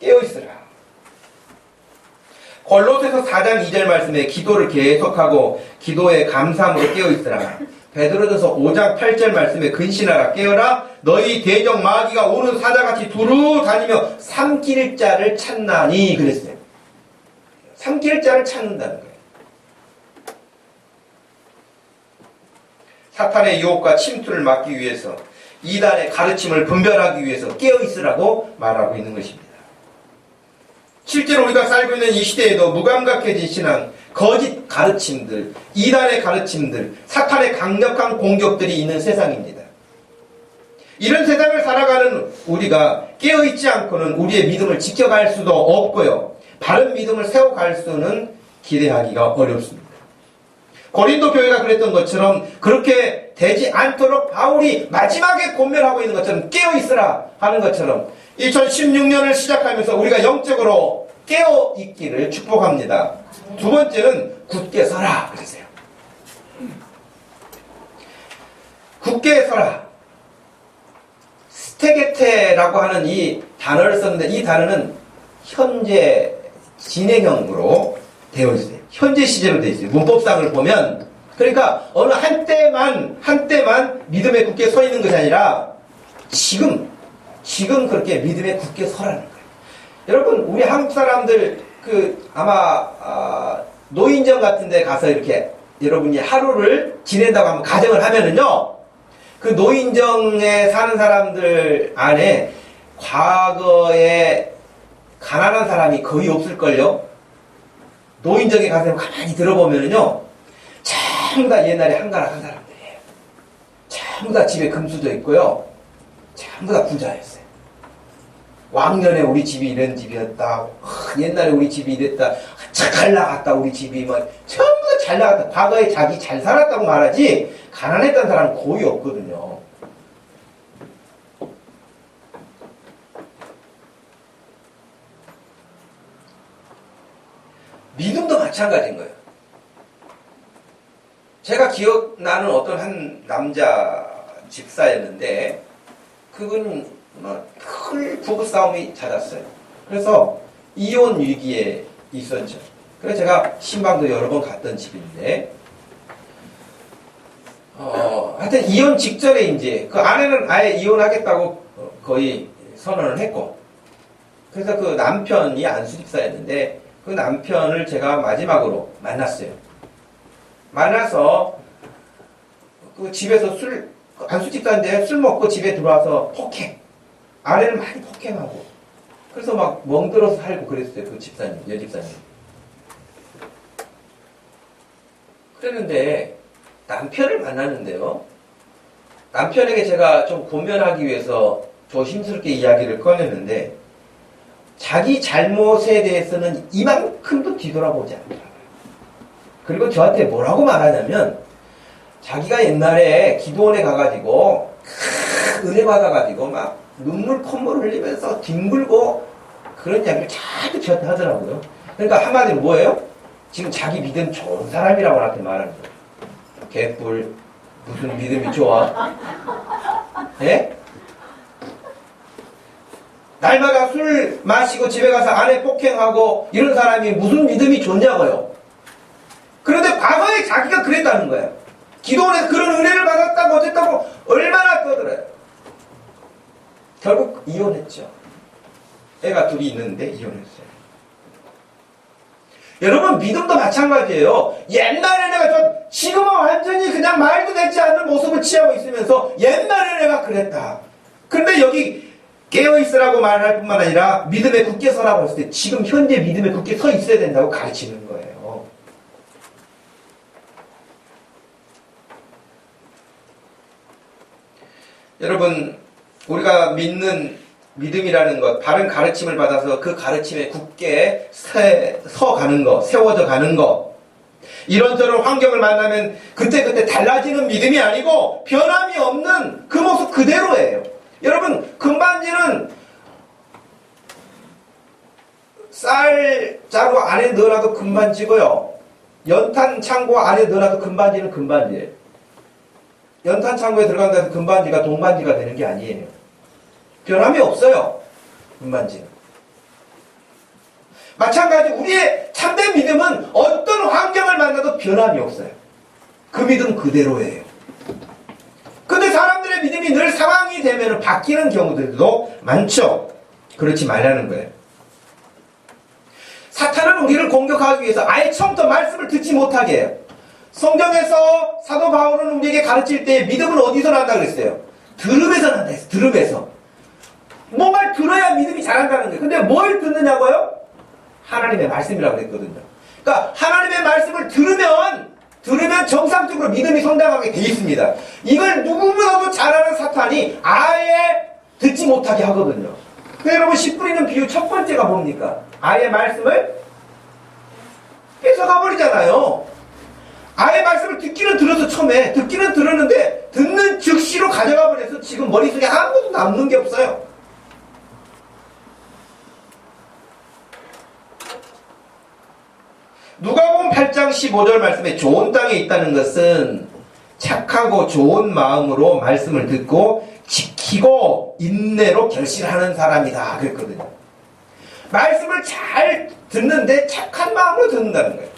깨어있으라. 골로새서 4장 2절 말씀에 기도를 계속하고 기도에 감사함으로 깨어있으라. 베드로전서 5장 8절 말씀에 근신하라 깨어라 너희 대적 마귀가 오는 사자같이 두루 다니며 삼킬 자를 찾나니 그랬어요. 삼킬 자를 찾는다는 거예요. 사탄의 유혹과 침투를 막기 위해서 이단의 가르침을 분별하기 위해서 깨어있으라고 말하고 있는 것입니다. 실제로 우리가 살고 있는 이 시대에도 무감각해진 신앙, 거짓 가르침들, 이단의 가르침들, 사탄의 강력한 공격들이 있는 세상입니다. 이런 세상을 살아가는 우리가 깨어있지 않고는 우리의 믿음을 지켜갈 수도 없고요. 바른 믿음을 세워갈 수는 기대하기가 어렵습니다. 고린도 교회가 그랬던 것처럼 그렇게 되지 않도록 바울이 마지막에 권면하고 있는 것처럼 깨어있으라 하는 것처럼 2016년을 시작하면서 우리가 영적으로 깨어있기를 축복합니다. 두 번째는 굳게 서라 그러세요. 굳게 서라. 스테게테라고 하는 이 단어를 썼는데 이 단어는 현재 진행형으로 되어 있어요. 현재 시제로 되어 있어요. 문법상을 보면 그러니까 어느 한때만 믿음에 굳게 서 있는 것이 아니라 지금 그렇게 믿음에 굳게 서라는 거예요. 여러분 우리 한국 사람들 아마 노인정 같은 데 가서 이렇게 여러분이 하루를 지낸다고 한번 가정을 하면은요 그 노인정에 사는 사람들 안에 과거에 가난한 사람이 거의 없을걸요. 노인정에 가서 가만히 들어보면은요 전부 다 옛날에 한가락한 사람들이에요. 전부 다 집에 금수저 있고요 전부 다 부자였어요. 왕년에 우리 집이 이런 집이었다. 옛날에 우리 집이 이랬다. 잘 나갔다 우리 집이 뭐 전부 다 잘 나갔다. 과거에 자기 잘 살았다고 말하지 가난했던 사람은 거의 없거든요. 믿음도 마찬가지인 거예요. 제가 기억나는 어떤 한 남자 집사였는데 그분 큰 부부싸움이 잦았어요. 그래서 이혼 위기에 있었죠. 그래서 제가 신방도 여러 번 갔던 집인데 하여튼 이혼 직전에 이제 그 아내는 아예 이혼하겠다고 거의 선언을 했고 그래서 그 남편이 안수집사였는데 그 남편을 제가 마지막으로 만났어요. 만나서 그 집에서 안수집사인데 술 먹고 집에 들어와서 폭행. 아내를 많이 폭행하고. 그래서 막 멍들어서 살고 그랬어요. 그 집사님, 여집사님. 그랬는데 남편을 만났는데요. 남편에게 제가 좀 권면하기 위해서 조심스럽게 이야기를 꺼냈는데 자기 잘못에 대해서는 이만큼도 뒤돌아보지 않더라고요. 그리고 저한테 뭐라고 말하냐면 자기가 옛날에 기도원에 가가지고 은혜 받아가지고 막 눈물 콧물 흘리면서 뒹굴고 그런 이야기를 자꾸 저한테 하더라고요. 그러니까 한마디로 뭐예요? 지금 자기 믿음 좋은 사람이라고 나한테 말하는 거예요. 개뿔 무슨 믿음이 좋아? 예? 날마다 술 마시고 집에 가서 아내 폭행하고 이런 사람이 무슨 믿음이 좋냐고요. 그런데 과거에 자기가 그랬다는 거예요. 기도원에서 그런 은혜를 받았다고 어쨌다고 얼마나 떠들어요. 결국 이혼했죠. 애가 둘이 있는데 이혼했어요. 여러분 믿음도 마찬가지예요. 옛날에 내가 지금은 완전히 그냥 말도 되지 않는 모습을 취하고 있으면서 옛날에 내가 그랬다. 그런데 여기 깨어있으라고 말할 뿐만 아니라 믿음에 굳게 서라고 했을 때 지금 현재 믿음에 굳게 서 있어야 된다고 가르치는 거예요. 여러분 우리가 믿는 믿음이라는 것, 바른 가르침을 받아서 그 가르침에 굳게 서가는 것, 세워져 가는 것, 이런저런 환경을 만나면 그때그때 달라지는 믿음이 아니고 변함이 없는 그 모습 그대로예요. 여러분 금반지는 쌀자루 안에 넣어놔도 금반지고요. 연탄창고 안에 넣어놔도 금반지는 금반지예요. 연탄창고에 들어간다고 해서 금반지가 동반지가 되는 게 아니에요. 변함이 없어요. 금반지는. 마찬가지 우리의 참된 믿음은 어떤 환경을 만나도 변함이 없어요. 그 믿음 그대로예요. 시간이 되면 바뀌는 경우들도 많죠. 그렇지 말라는 거예요. 사탄은 우리를 공격하기 위해서 아예 처음부터 말씀을 듣지 못하게 해요. 성경에서 사도 바울은 우리에게 가르칠 때 믿음은 어디서 난다 그랬어요? 들음에서 난다 했어요. 들음에서. 뭔가를 들어야 믿음이 자란다는 거예요. 근데 뭘 듣느냐고요? 하나님의 말씀이라고 그랬거든요. 그러니까 하나님의 말씀을 들으면 정상적으로 믿음이 성장하게 돼 있습니다. 이걸 누구보다도 잘 아는 사탄이 아예 듣지 못하게 하거든요. 그래서 여러분 씨 뿌리는 비유 첫 번째가 뭡니까? 아예 말씀을 뺏어가 버리잖아요. 아예 말씀을 듣기는 들어서 처음에 듣기는 들었는데 듣는 즉시로 가져가 버려서 지금 머릿속에 아무것도 남는 게 없어요. 누가복음 8장 15절 말씀에 좋은 땅에 있다는 것은 착하고 좋은 마음으로 말씀을 듣고 지키고 인내로 결실하는 사람이다 그랬거든요. 말씀을 잘 듣는데 착한 마음으로 듣는다는 거예요.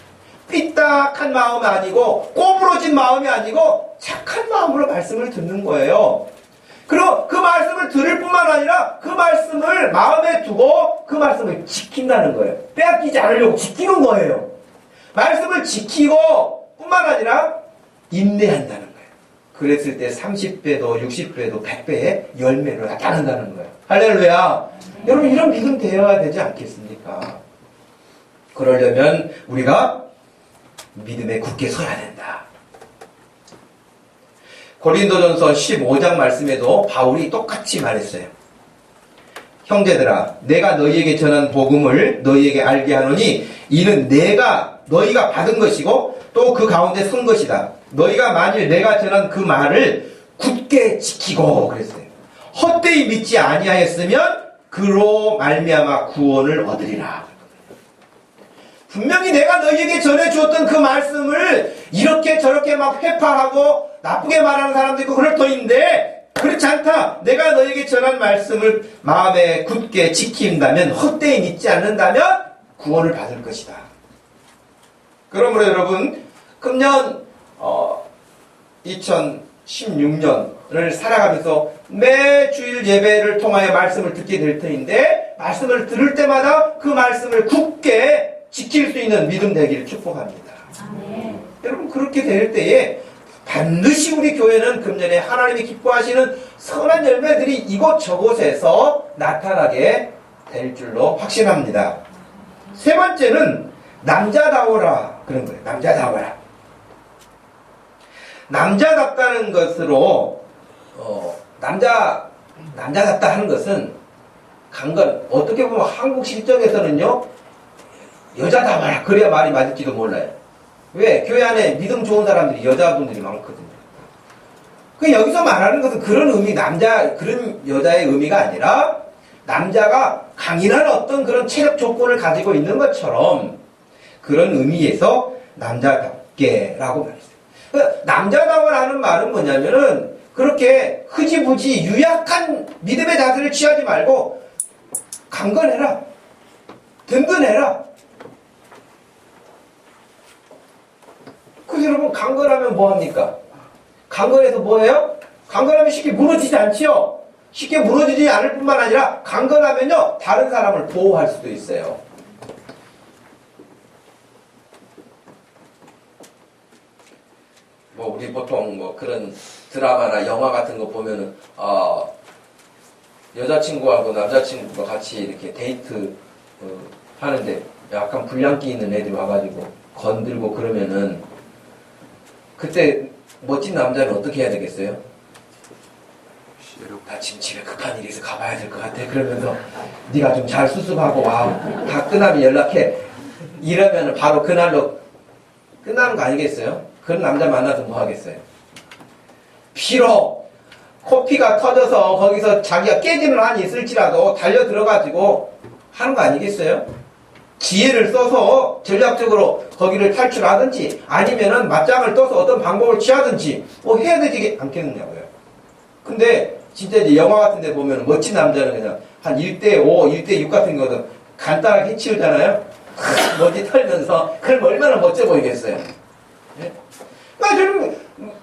삐딱한 마음이 아니고 꼬부러진 마음이 아니고 착한 마음으로 말씀을 듣는 거예요. 그리고 그 말씀을 들을 뿐만 아니라 그 말씀을 마음에 두고 그 말씀을 지킨다는 거예요. 빼앗기지 않으려고 지키는 거예요. 말씀을 지키고 뿐만 아니라 인내한다는 거예요. 그랬을 때 30배도 60배도 100배의 열매를 나타낸다는 거예요. 할렐루야. 여러분 이런 믿음 되어야 되지 않겠습니까? 그러려면 우리가 믿음에 굳게 서야 된다. 고린도전서 15장 말씀에도 바울이 똑같이 말했어요. 형제들아 내가 너희에게 전한 복음을 너희에게 알게 하노니 이는 너희가 받은 것이고 또 그 가운데 선 것이다. 너희가 만일 내가 전한 그 말을 굳게 지키고 그랬어요. 헛되이 믿지 아니하였으면 그로 말미암아 구원을 얻으리라. 분명히 내가 너희에게 전해주었던 그 말씀을 이렇게 저렇게 막 회파하고 나쁘게 말하는 사람도 있고 그럴 터인데 그렇지 않다. 내가 너희에게 전한 말씀을 마음에 굳게 지킨다면 헛되이 믿지 않는다면 구원을 받을 것이다. 그러므로 여러분 금년 2016년을 살아가면서 매주일 예배를 통하여 말씀을 듣게 될 터인데 말씀을 들을 때마다 그 말씀을 굳게 지킬 수 있는 믿음 되기를 축복합니다. 네. 여러분 그렇게 될 때에 반드시 우리 교회는 금년에 하나님이 기뻐하시는 선한 열매들이 이곳저곳에서 나타나게 될 줄로 확신합니다. 세 번째는 남자다워라 그런 거예요. 남자다워라. 남자답다는 것으로 남자답다 하는 것은 강건 어떻게 보면 한국 실정에서는요 여자다워라 그래야 말이 맞을지도 몰라요. 왜? 교회 안에 믿음 좋은 사람들이 여자분들이 많거든요. 그 여기서 말하는 것은 그런 의미 그런 여자의 의미가 아니라 남자가 강인한 어떤 그런 체력 조건을 가지고 있는 것처럼 그런 의미에서 남자답게라고 말했어요. 남자다워라는 말은 뭐냐면은 그렇게 흐지부지 유약한 믿음의 자세를 취하지 말고 강건해라. 든든해라. 그래서 여러분 강건하면 뭐합니까? 강건해서 뭐예요? 강건하면 쉽게 무너지지 않지요? 쉽게 무너지지 않을 뿐만 아니라 강건하면요 다른 사람을 보호할 수도 있어요. 뭐 우리 보통 뭐 그런 드라마나 영화 같은 거 보면은 여자친구하고 남자친구가 같이 이렇게 데이트 하는데 약간 불량기 있는 애들이 와가지고 건들고 그러면은 그때 멋진 남자는 어떻게 해야 되겠어요? 나 지금 집에 급한 일이 있어 가봐야 될 것 같아. 그러면서 네가 좀 잘 수습하고 와. 다 끝나면 연락해. 이러면 바로 그날로 끝나는 거 아니겠어요? 그런 남자 만나서 뭐 하겠어요? 피로 코피가 터져서 거기서 자기가 깨지는 한이 있을지라도 달려 들어가지고 하는 거 아니겠어요? 지혜를 써서 전략적으로 거기를 탈출하든지 아니면은 맞짱을 떠서 어떤 방법을 취하든지 뭐 해야 되지 않겠느냐고요. 근데 진짜 이제 영화 같은 데 보면 멋진 남자는 그냥 한 1대5, 1대6 같은 거는 간단하게 해치우잖아요. 먼지 털면서 그럼 얼마나 멋져 보이겠어요. 예? 그러니까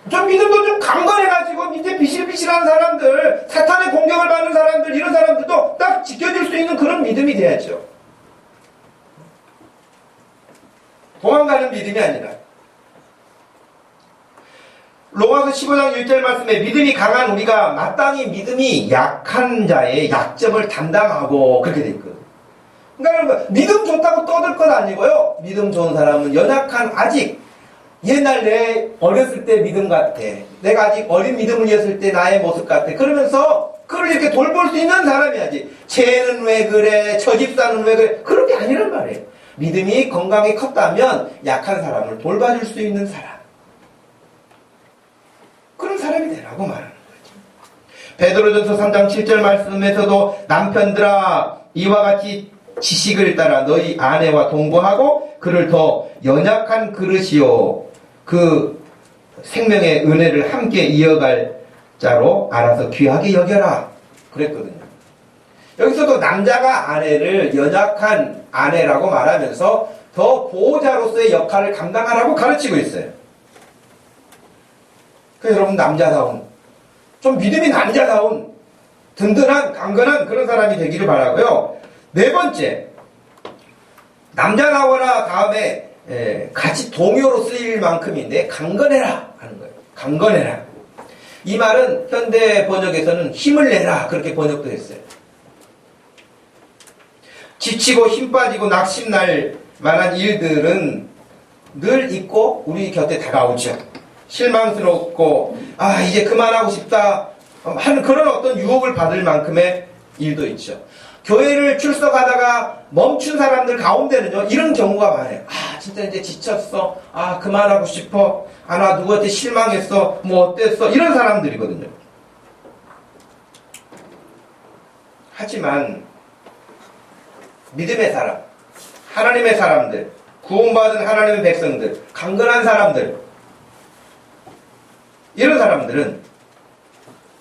좀 믿음도 좀 강건해가지고 이제 비실비실한 사람들, 사탄의 공격을 받는 사람들, 이런 사람들도 딱 지켜줄 수 있는 그런 믿음이 돼야죠. 도망가는 믿음이 아니라. 로마서 15장 1절 말씀에 믿음이 강한 우리가 마땅히 믿음이 약한 자의 약점을 담당하고 그렇게 돼 있거든요. 그러니까 믿음 좋다고 떠들 건 아니고요. 믿음 좋은 사람은 연약한 아직 옛날 내 어렸을 때 믿음 같아. 내가 아직 어린 믿음을 이었을 때 나의 모습 같아. 그러면서 그걸 이렇게 돌볼 수 있는 사람이야지. 쟤는 왜 그래? 저 집사는 왜 그래? 그런 게 아니란 말이에요. 믿음이 건강히 컸다면 약한 사람을 돌봐줄 수 있는 사람. 그런 사람이 되라고 말하는 거죠. 베드로전서 3장 7절 말씀에서도 남편들아 이와 같이 지식을 따라 너희 아내와 동거하고 그를 더 연약한 그릇이요 그 생명의 은혜를 함께 이어갈 자로 알아서 귀하게 여겨라 그랬거든요. 여기서도 남자가 아내를 연약한 아내라고 말하면서 더 보호자로서의 역할을 감당하라고 가르치고 있어요. 그래서 여러분 남자다운 좀 믿음이 남자다운 든든한 강건한 그런 사람이 되기를 바라고요. 네 번째 남자다워라 다음에 같이 동요로 쓰일 만큼인데 강건해라 하는 거예요. 강건해라. 이 말은 현대 번역에서는 힘을 내라 그렇게 번역도 했어요. 지치고 힘 빠지고 낙심날 만한 일들은 늘 있고 우리 곁에 다가오죠. 실망스럽고 이제 그만하고 싶다 하는 그런 어떤 유혹을 받을 만큼의 일도 있죠. 교회를 출석하다가 멈춘 사람들 가운데는요 이런 경우가 많아요. 진짜 이제 지쳤어. 그만하고 싶어. 나 누구한테 실망했어. 뭐 어땠어. 이런 사람들이거든요. 하지만 믿음의 사람, 하나님의 사람들, 구원받은 하나님의 백성들, 강건한 사람들, 이런 사람들은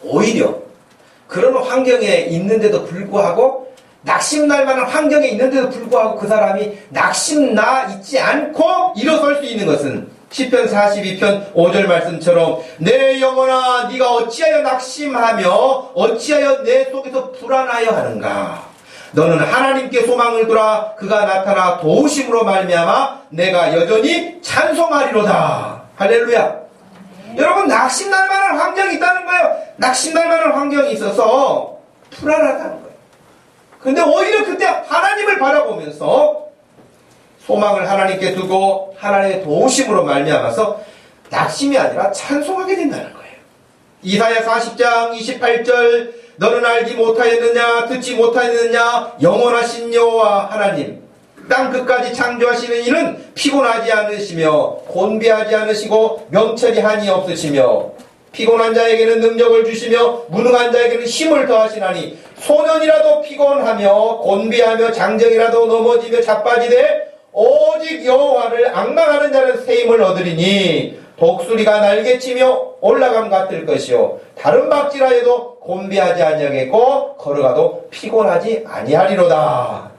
오히려 그런 환경에 있는데도 불구하고 낙심날 만한 환경에 있는데도 불구하고 그 사람이 낙심나 있지 않고 일어설 수 있는 것은 시편 42편 5절 말씀처럼 내 영혼아 네가 어찌하여 낙심하며 어찌하여 내 속에서 불안하여 하는가. 너는 하나님께 소망을 두라. 그가 나타나 도우심으로 말미암아 내가 여전히 찬송하리로다. 할렐루야. 여러분 낙심날 만한 환경이 있다는 거예요. 낙심날 만한 환경이 있어서 불안하다는 거예요. 근데 오히려 그때 하나님을 바라보면서 소망을 하나님께 두고 하나님의 도우심으로 말미암아서 낙심이 아니라 찬송하게 된다는 거예요. 이사야 40장 28절 너는 알지 못하였느냐 듣지 못하였느냐 영원하신 여호와 하나님 땅 끝까지 창조하시는 이는 피곤하지 않으시며 곤비하지 않으시고 명철이 한이 없으시며 피곤한 자에게는 능력을 주시며 무능한 자에게는 힘을 더하시나니 소년이라도 피곤하며 곤비하며 장정이라도 넘어지며 자빠지되 오직 여호와를 앙망하는 자는 새 힘을 얻으리니 독수리가 날개치며 올라감 같을 것이요 다른 박질하여도 곤비하지 아니하겠고 걸어가도 피곤하지 아니하리로다.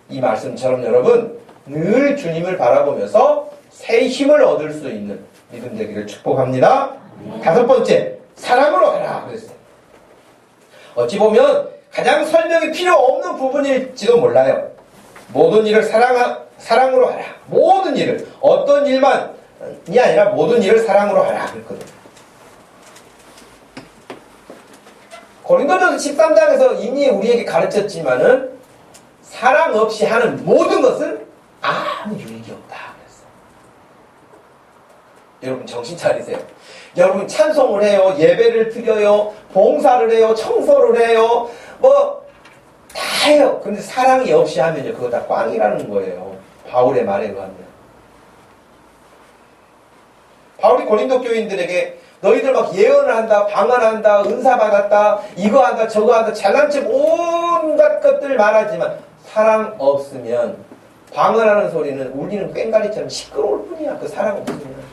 이 말씀처럼 여러분 늘 주님을 바라보면서 새 힘을 얻을 수 있는 믿음 되기를 축복합니다. 다섯 번째, 사랑으로 하라 그랬어요. 어찌 보면 가장 설명이 필요 없는 부분일지도 몰라요. 모든 일을 사랑으로 하라. 모든 일을 어떤 일만이 아니라 모든 일을 사랑으로 하라 그랬거든요. 고린도전서 13장에서 이미 우리에게 가르쳤지만은 사랑 없이 하는 모든 것은 아무 유익이 없다 그랬어요. 여러분 정신 차리세요. 여러분 찬송을 해요. 예배를 드려요. 봉사를 해요. 청소를 해요. 뭐 다 해요. 근데 사랑이 없이 하면요. 그거 다 꽝이라는 거예요. 바울의 말에 의하면. 바울이 고린도 교인들에게 너희들 막 예언을 한다, 방언한다, 은사 받았다, 이거 한다, 저거 한다, 잘난 척 온갖 것들 말하지만 사랑 없으면 방언하는 소리는 울리는 꽹과리처럼 시끄러울 뿐이야. 그 사랑 없으면.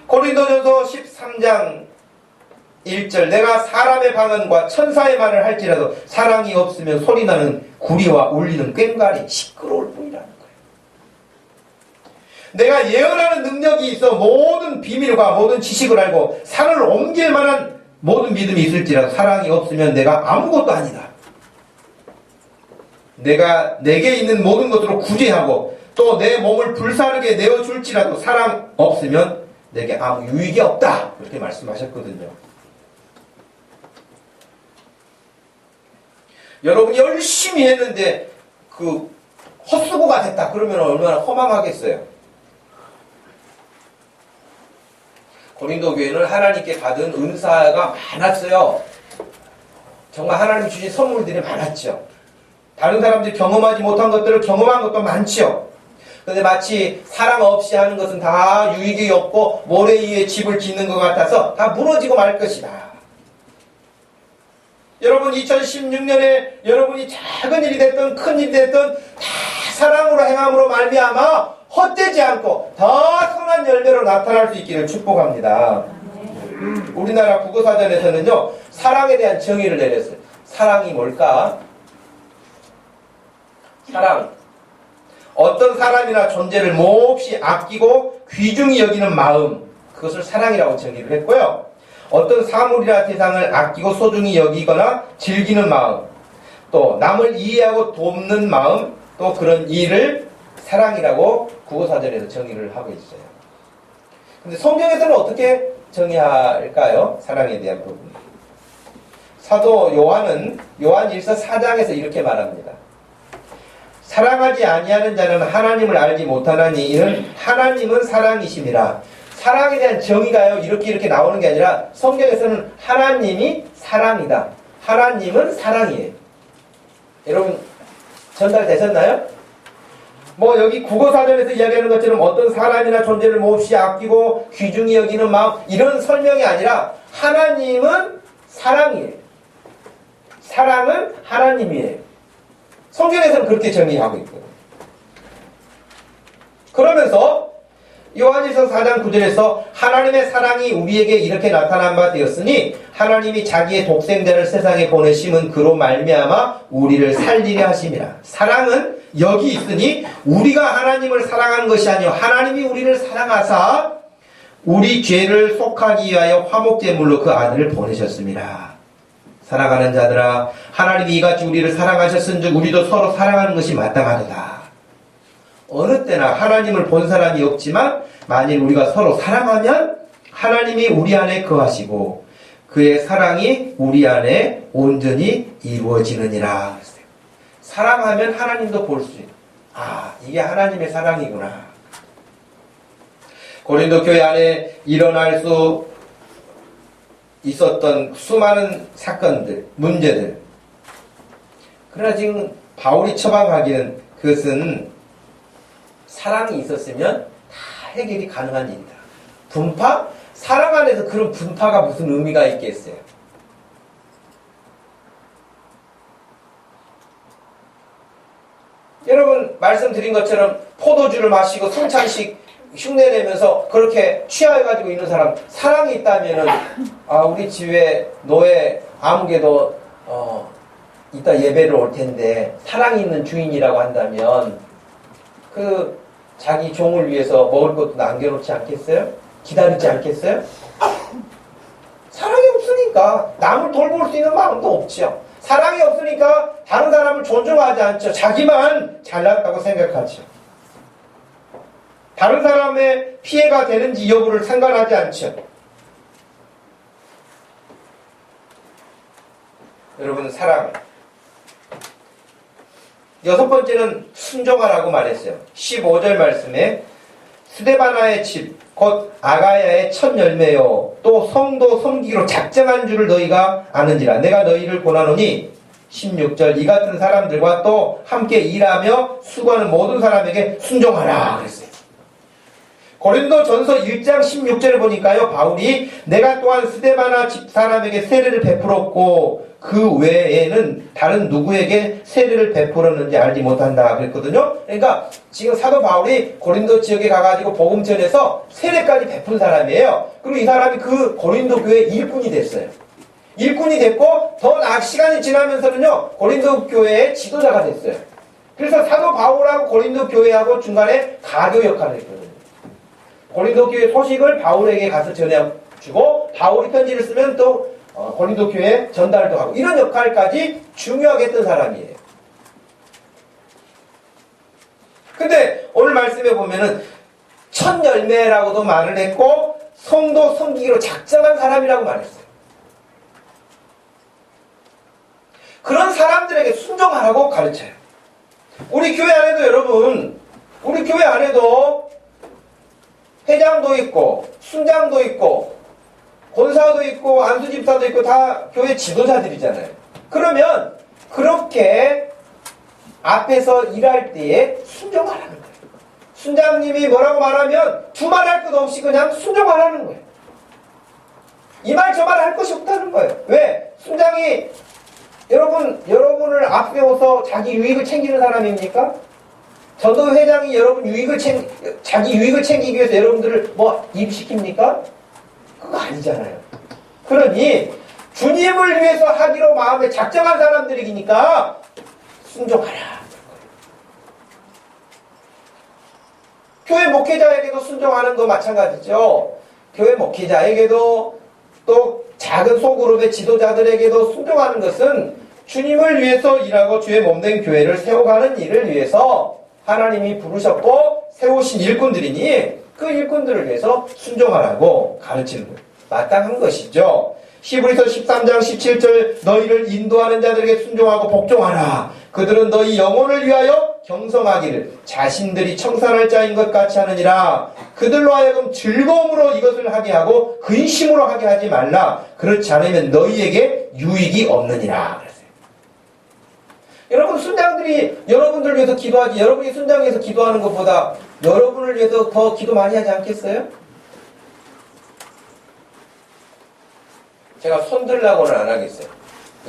고린도전서 13장 1절 내가 사람의 방언과 천사의 말을 할지라도 사랑이 없으면 소리나는 구리와 울리는 꽹과리 시끄러울 뿐이라는 거예요. 내가 예언하는 능력이 있어 모든 비밀과 모든 지식을 알고 산을 옮길 만한 모든 믿음이 있을지라도 사랑이 없으면 내가 아무것도 아니다. 내가 내게 있는 모든 것으로 구제하고 또 내 몸을 불사르게 내어줄지라도 사랑 없으면 내게 아무 유익이 없다. 그렇게 말씀하셨거든요. 여러분이 열심히 했는데 헛수고가 됐다. 그러면 얼마나 허망하겠어요. 고린도 교회는 하나님께 받은 은사가 많았어요. 정말 하나님 주신 선물들이 많았죠. 다른 사람들이 경험하지 못한 것들을 경험한 것도 많죠. 그런데 마치 사랑 없이 하는 것은 다 유익이 없고 모래 위에 집을 짓는 것 같아서 다 무너지고 말 것이다. 여러분 2016년에 여러분이 작은 일이 됐든 큰 일이 됐든 다 사랑으로 행함으로 말미암아 헛되지 않고 더 선한 열매로 나타날 수 있기를 축복합니다. 우리나라 국어사전에서는요 사랑에 대한 정의를 내렸어요. 사랑이 뭘까? 사랑, 어떤 사람이나 존재를 몹시 아끼고 귀중히 여기는 마음, 그것을 사랑이라고 정의를 했고요. 어떤 사물이나 대상을 아끼고 소중히 여기거나 즐기는 마음, 또 남을 이해하고 돕는 마음, 또 그런 일을 사랑이라고 국어사전에서 정의를 하고 있어요. 근데 성경에서는 어떻게 정의할까요? 사랑에 대한 부분. 사도 요한은 요한 1서 4장에서 이렇게 말합니다. 사랑하지 아니하는 자는 하나님을 알지 못하나니 이는 하나님은 사랑이심이라. 사랑에 대한 정의가요 이렇게 나오는 게 아니라 성경에서는 하나님이 사랑이다. 하나님은 사랑이에요. 여러분 전달되셨나요? 뭐 여기 국어사전에서 이야기하는 것처럼 어떤 사람이나 존재를 몹시 아끼고 귀중히 여기는 마음 이런 설명이 아니라 하나님은 사랑이에요. 사랑은 하나님이에요. 성경에서는 그렇게 정의하고 있거든요. 그러면서 요한일서 4장 9절에서 하나님의 사랑이 우리에게 이렇게 나타난 바 되었으니 하나님이 자기의 독생자를 세상에 보내심은 그로 말미암아 우리를 살리려 하심이라. 사랑은 여기 있으니 우리가 하나님을 사랑하는 것이 아니요 하나님이 우리를 사랑하사 우리 죄를 속하기 위하여 화목제물로 그 아들을 보내셨습니다. 사랑하는 자들아 하나님이 이같이 우리를 사랑하셨은즉 우리도 서로 사랑하는 것이 마땅하도다. 어느 때나 하나님을 본 사람이 없지만 만일 우리가 서로 사랑하면 하나님이 우리 안에 거하시고 그의 사랑이 우리 안에 온전히 이루어지느니라. 사랑하면 하나님도 볼 수 있다. 아, 이게 하나님의 사랑이구나. 고린도 교회 안에 일어날 수 있었던 수많은 사건들, 문제들. 그러나 지금 바울이 처방하기는 그것은 사랑이 있었으면 다 해결이 가능한 일이다. 분파? 사랑 안에서 그런 분파가 무슨 의미가 있겠어요? 여러분 말씀드린 것처럼 포도주를 마시고 성찬식 흉내내면서 그렇게 취해가지고 있는 사람 사랑이 있다면은 우리 집에 노예 아무개도 이따 예배를 올 텐데 사랑이 있는 주인이라고 한다면 그 자기 종을 위해서 먹을 것도 남겨놓지 않겠어요? 기다리지 않겠어요? 사랑이 없으니까 남을 돌볼 수 있는 마음도 없죠. 사랑이 없으니까 다른 사람을 존중하지 않죠. 자기만 잘났다고 생각하죠. 다른 사람의 피해가 되는지 여부를 상관하지 않죠. 여러분 사랑. 여섯 번째는 순종하라고 말했어요. 15절 말씀에 스데바나의 집 곧 아가야의 첫 열매요 또 성도 섬기기로 작정한 줄을 너희가 아는지라. 내가 너희를 권하노니 16절 이 같은 사람들과 또 함께 일하며 수고하는 모든 사람에게 순종하라 그랬어요. 고린도전서 1장 16절을 보니까요 바울이 내가 또한 스데바나 집 사람에게 세례를 베풀었고 그 외에는 다른 누구에게 세례를 베풀었는지 알지 못한다 그랬거든요. 그러니까 지금 사도 바울이 고린도 지역에 가가지고 복음 전해서 세례까지 베푼 사람이에요. 그리고 이 사람이 그 고린도 교회 일꾼이 됐어요. 일꾼이 됐고 더 시간이 지나면서는요 고린도 교회의 지도자가 됐어요. 그래서 사도 바울하고 고린도 교회하고 중간에 가교 역할을 했거든요. 고린도 교회 소식을 바울에게 가서 전해주고 바울이 편지를 쓰면 또 고린도 교회에 전달도 하고 이런 역할까지 중요하게 했던 사람이에요. 근데 오늘 말씀에 보면은 첫 열매라고도 말을 했고 성도 섬기기로 작정한 사람이라고 말했어요. 그런 사람들에게 순종하라고 가르쳐요. 우리 교회 안에도 여러분, 우리 교회 안에도 회장도 있고 순장도 있고 권사도 있고 안수집사도 있고 다 교회 지도자들이잖아요. 그러면 그렇게 앞에서 일할 때에 순종하라는 거예요. 순장님이 뭐라고 말하면 두말할 것 없이 그냥 순종하라는 거예요. 이 말 저 말 할 것이 없다는 거예요. 왜? 순장이 여러분을 앞세워서 자기 유익을 챙기는 사람입니까? 전도 회장이 자기 유익을 챙기기 위해서 여러분들을 입시킵니까? 그거 아니잖아요. 그러니 주님을 위해서 하기로 마음에 작정한 사람들이니까 순종하라. 교회 목회자에게도 순종하는 거 마찬가지죠. 교회 목회자에게도 또 작은 소그룹의 지도자들에게도 순종하는 것은 주님을 위해서 일하고 주의 몸된 교회를 세워가는 일을 위해서 하나님이 부르셨고 세우신 일꾼들이니 그 일꾼들을 위해서 순종하라고 가르치는 거예요. 마땅한 것이죠. 히브리서 13장 17절 너희를 인도하는 자들에게 순종하고 복종하라. 그들은 너희 영혼을 위하여 경성하기를 자신들이 청산할 자인 것 같이 하느니라. 그들로 하여금 즐거움으로 이것을 하게 하고 근심으로 하게 하지 말라. 그렇지 않으면 너희에게 유익이 없느니라. 그랬어요. 여러분 순장들이 여러분들을 위해서 기도하지 여러분이 순장을 위해서 기도하는 것보다 여러분을 위해서 더 기도 많이 하지 않겠어요? 제가 손들라고는 안 하겠어요.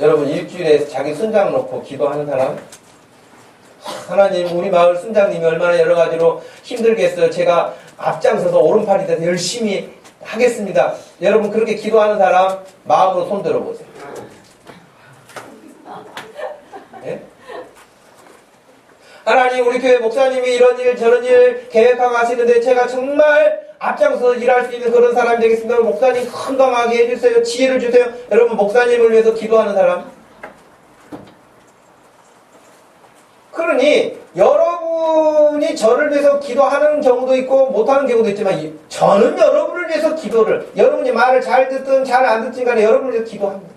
여러분 일주일에 자기 순장 놓고 기도하는 사람? 하나님 우리 마을 순장님이 얼마나 여러 가지로 힘들겠어요. 제가 앞장서서 오른팔이 돼서 열심히 하겠습니다. 여러분 그렇게 기도하는 사람 마음으로 손 들어보세요. 네? 하나님 우리 교회 목사님이 이런 일 저런 일 계획하고 하시는데 제가 정말 앞장서서 일할 수 있는 그런 사람이 되겠습니다. 목사님 건강하게 해주세요. 지혜를 주세요. 여러분 목사님을 위해서 기도하는 사람. 그러니 여러분이 저를 위해서 기도하는 경우도 있고 못하는 경우도 있지만 저는 여러분을 위해서 기도를 여러분이 말을 잘 듣든 잘 안 듣든 간에 여러분을 위해서 기도합니다.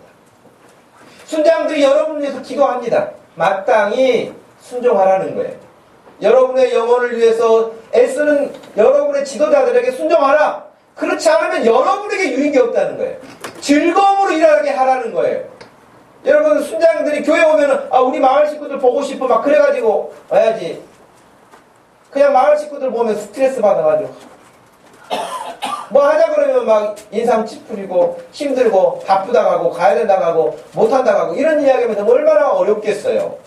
순장들이 여러분을 위해서 기도합니다. 마땅히 순종하라는 거예요. 여러분의 영혼을 위해서 애쓰는 여러분의 지도자들에게 순종하라. 그렇지 않으면 여러분에게 유익이 없다는 거예요. 즐거움으로 일하게 하라는 거예요. 여러분 순장들이 교회 오면은 우리 마을 식구들 보고 싶어 막 그래가지고 와야지. 그냥 마을 식구들 보면 스트레스 받아가지고 뭐 하자 그러면 막 인상 찌푸리고 힘들고 바쁘다 가고 가야 된다 가고 못한다 가고 이런 이야기하면서 얼마나 어렵겠어요.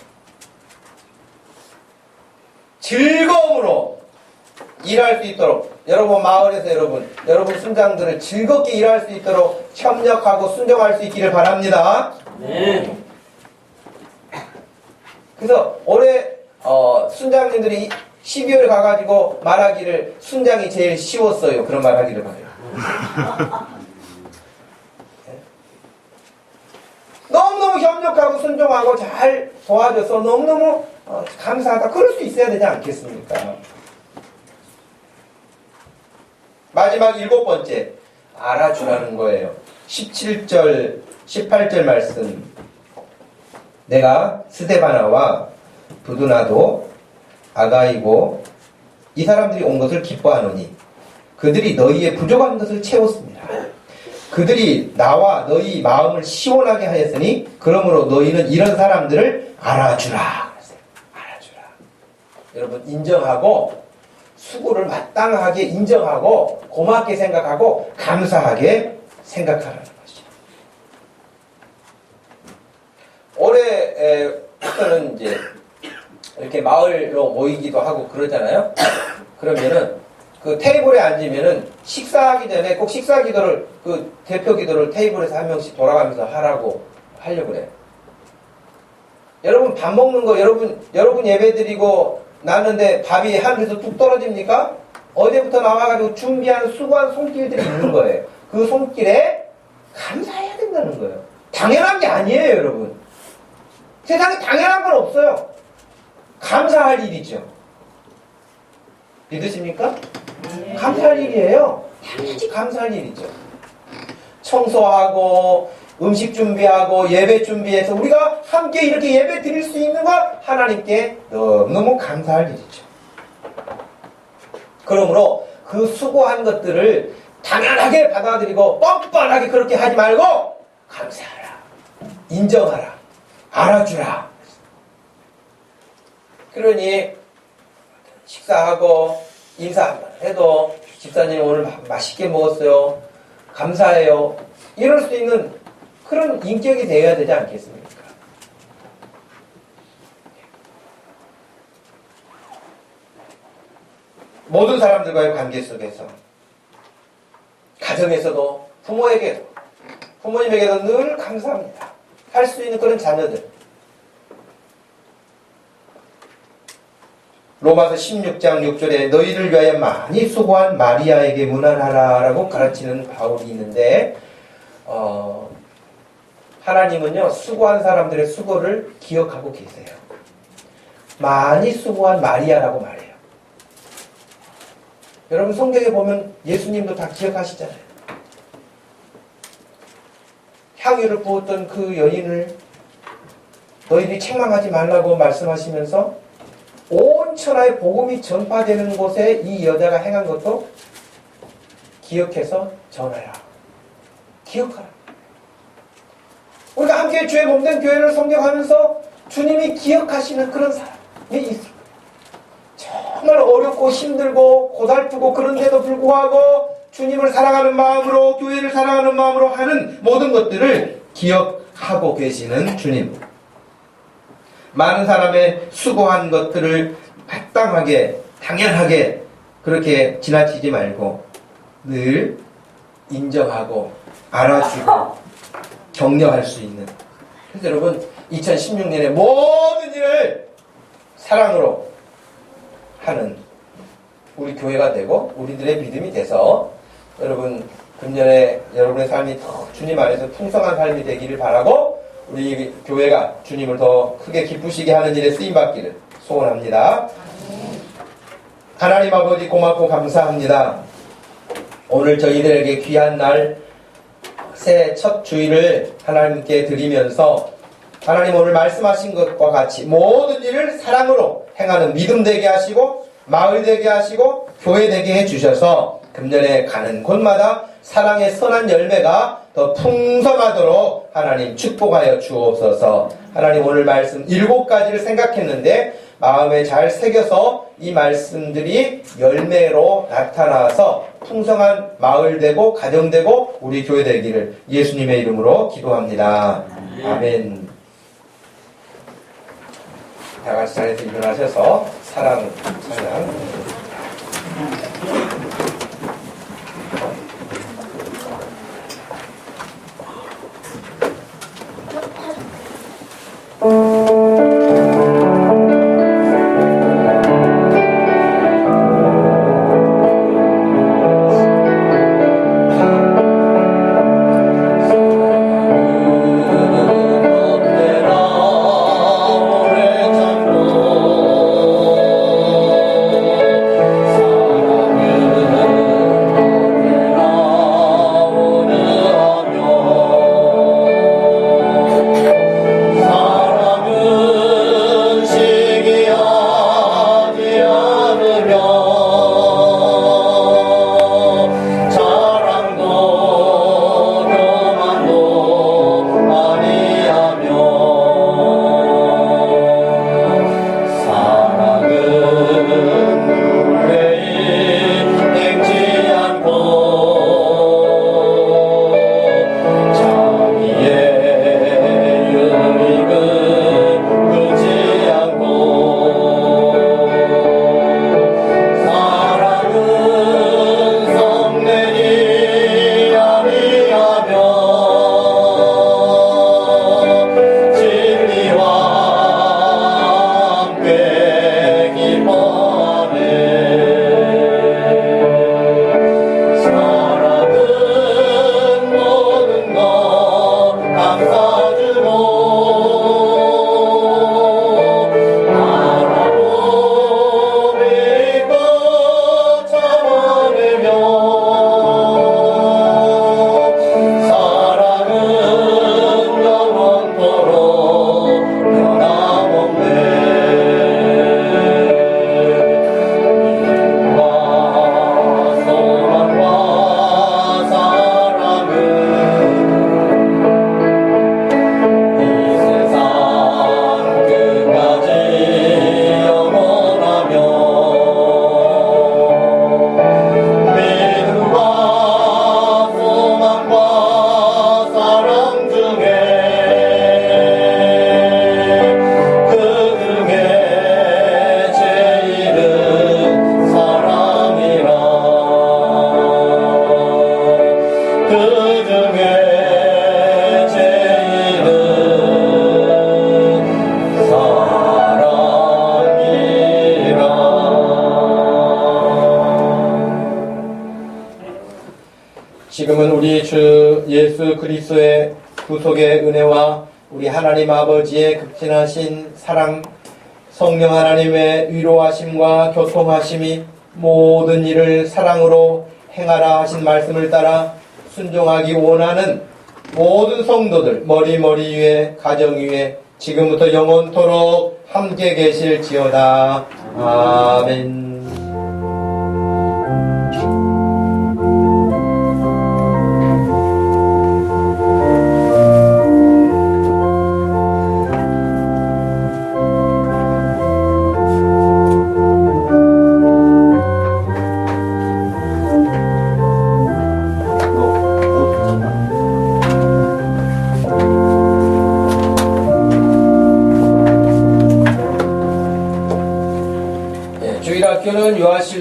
즐거움으로 일할 수 있도록 여러분 마을에서 여러분 순장들을 즐겁게 일할 수 있도록 협력하고 순종할 수 있기를 바랍니다. 네. 그래서 올해 순장님들이 12월에 가가지고 말하기를 순장이 제일 쉬웠어요. 그런 말 하기를 바래요. 너무너무 협력하고 순종하고 잘 도와줘서 너무너무 감사하다. 그럴 수 있어야 되지 않겠습니까? 마지막 7번째 알아주라는 거예요. 17절 18절 말씀 내가 스데바나와 부두나도 아가이고 이 사람들이 온 것을 기뻐하노니 그들이 너희의 부족한 것을 채웠습니다. 그들이 나와 너희 마음을 시원하게 하였으니 그러므로 너희는 이런 사람들을 알아주라. 알아주라. 여러분 인정하고 수고를 마땅하게 인정하고 고맙게 생각하고 감사하게 생각하라는 것이죠. 올해부터는 이제 이렇게 마을로 모이기도 하고 그러잖아요. 그러면은 그 테이블에 앉으면은 식사하기 전에 꼭 식사 기도를 그 대표 기도를 테이블에서 한 명씩 돌아가면서 하려고 그래요. 여러분 밥 먹는 거 여러분 예배 드리고 나는데 밥이 하늘에서 뚝 떨어집니까? 어제부터 나와가지고 준비한 수고한 손길들이 있는 거예요. 그 손길에 감사해야 된다는 거예요. 당연한 게 아니에요, 여러분. 세상에 당연한 건 없어요. 감사할 일이죠. 믿으십니까? 감사할 일이에요. 당연히 감사할 일이죠. 청소하고 음식 준비하고 예배 준비해서 우리가 함께 이렇게 예배 드릴 수 있는 건 하나님께 너무너무 감사할 일이죠. 그러므로 그 수고한 것들을 당연하게 받아들이고 뻔뻔하게 그렇게 하지 말고 감사하라, 인정하라, 알아주라. 그러니 식사하고 인사 한번 해도 집사님 오늘 맛있게 먹었어요, 감사해요, 이럴 수 있는 그런 인격이 되어야 되지 않겠습니까? 모든 사람들과의 관계 속에서, 가정에서도, 부모에게도, 부모님에게도 늘 감사합니다 할 수 있는 그런 자녀들. 로마서 16장 6절에 너희를 위하여 많이 수고한 마리아에게 문안하라 라고 가르치는 바울이 있는데, 하나님은요 수고한 사람들의 수고를 기억하고 계세요. 많이 수고한 마리아라고 말해요. 여러분 성경에 보면 예수님도 다 기억하시잖아요. 향유를 부었던 그 여인을 너희들이 책망하지 말라고 말씀하시면서 온 천하에 복음이 전파되는 곳에 이 여자가 행한 것도 기억해서 전하라. 기억하라. 우리가 함께 주의 몸된 교회를 섬겨가면서 주님이 기억하시는 그런 사람이 있을 거예요. 정말 어렵고 힘들고 고달프고 그런데도 불구하고 주님을 사랑하는 마음으로, 교회를 사랑하는 마음으로 하는 모든 것들을 기억하고 계시는 주님. 많은 사람의 수고한 것들을 마땅하게, 당연하게 그렇게 지나치지 말고 늘 인정하고 알아주고 격려할 수 있는. 그래서 여러분 2016년에 모든 일을 사랑으로 하는 우리 교회가 되고 우리들의 믿음이 돼서 여러분 금년에 여러분의 삶이 더 주님 안에서 풍성한 삶이 되기를 바라고 우리 교회가 주님을 더 크게 기쁘시게 하는 일에 쓰임받기를 소원합니다. 하나님 아버지 고맙고 감사합니다. 오늘 저희들에게 귀한 날 새해 첫 주일을 하나님께 드리면서 하나님 오늘 말씀하신 것과 같이 모든 일을 사랑으로 행하는 믿음 되게 하시고 마을 되게 하시고 교회 되게 해주셔서 금년에 가는 곳마다 사랑의 선한 열매가 더 풍성하도록 하나님 축복하여 주옵소서. 하나님 오늘 말씀 7가지를 생각했는데 마음에 잘 새겨서 이 말씀들이 열매로 나타나서 풍성한 마을 되고 가정 되고 우리 교회 되기를 예수님의 이름으로 기도합니다. 아멘. 다 같이 자리에서 일어나셔서 사랑 찬양. 지금은 우리 주 예수 그리스도의 구속의 은혜와 우리 하나님 아버지의 극진하신 사랑, 성령 하나님의 위로하심과 교통하심이 모든 일을 사랑으로 행하라 하신 말씀을 따라 순종하기 원하는 모든 성도들 머리 위에 가정 위에 지금부터 영원토록 함께 계실지어다. 아멘. 주일학교는 요하실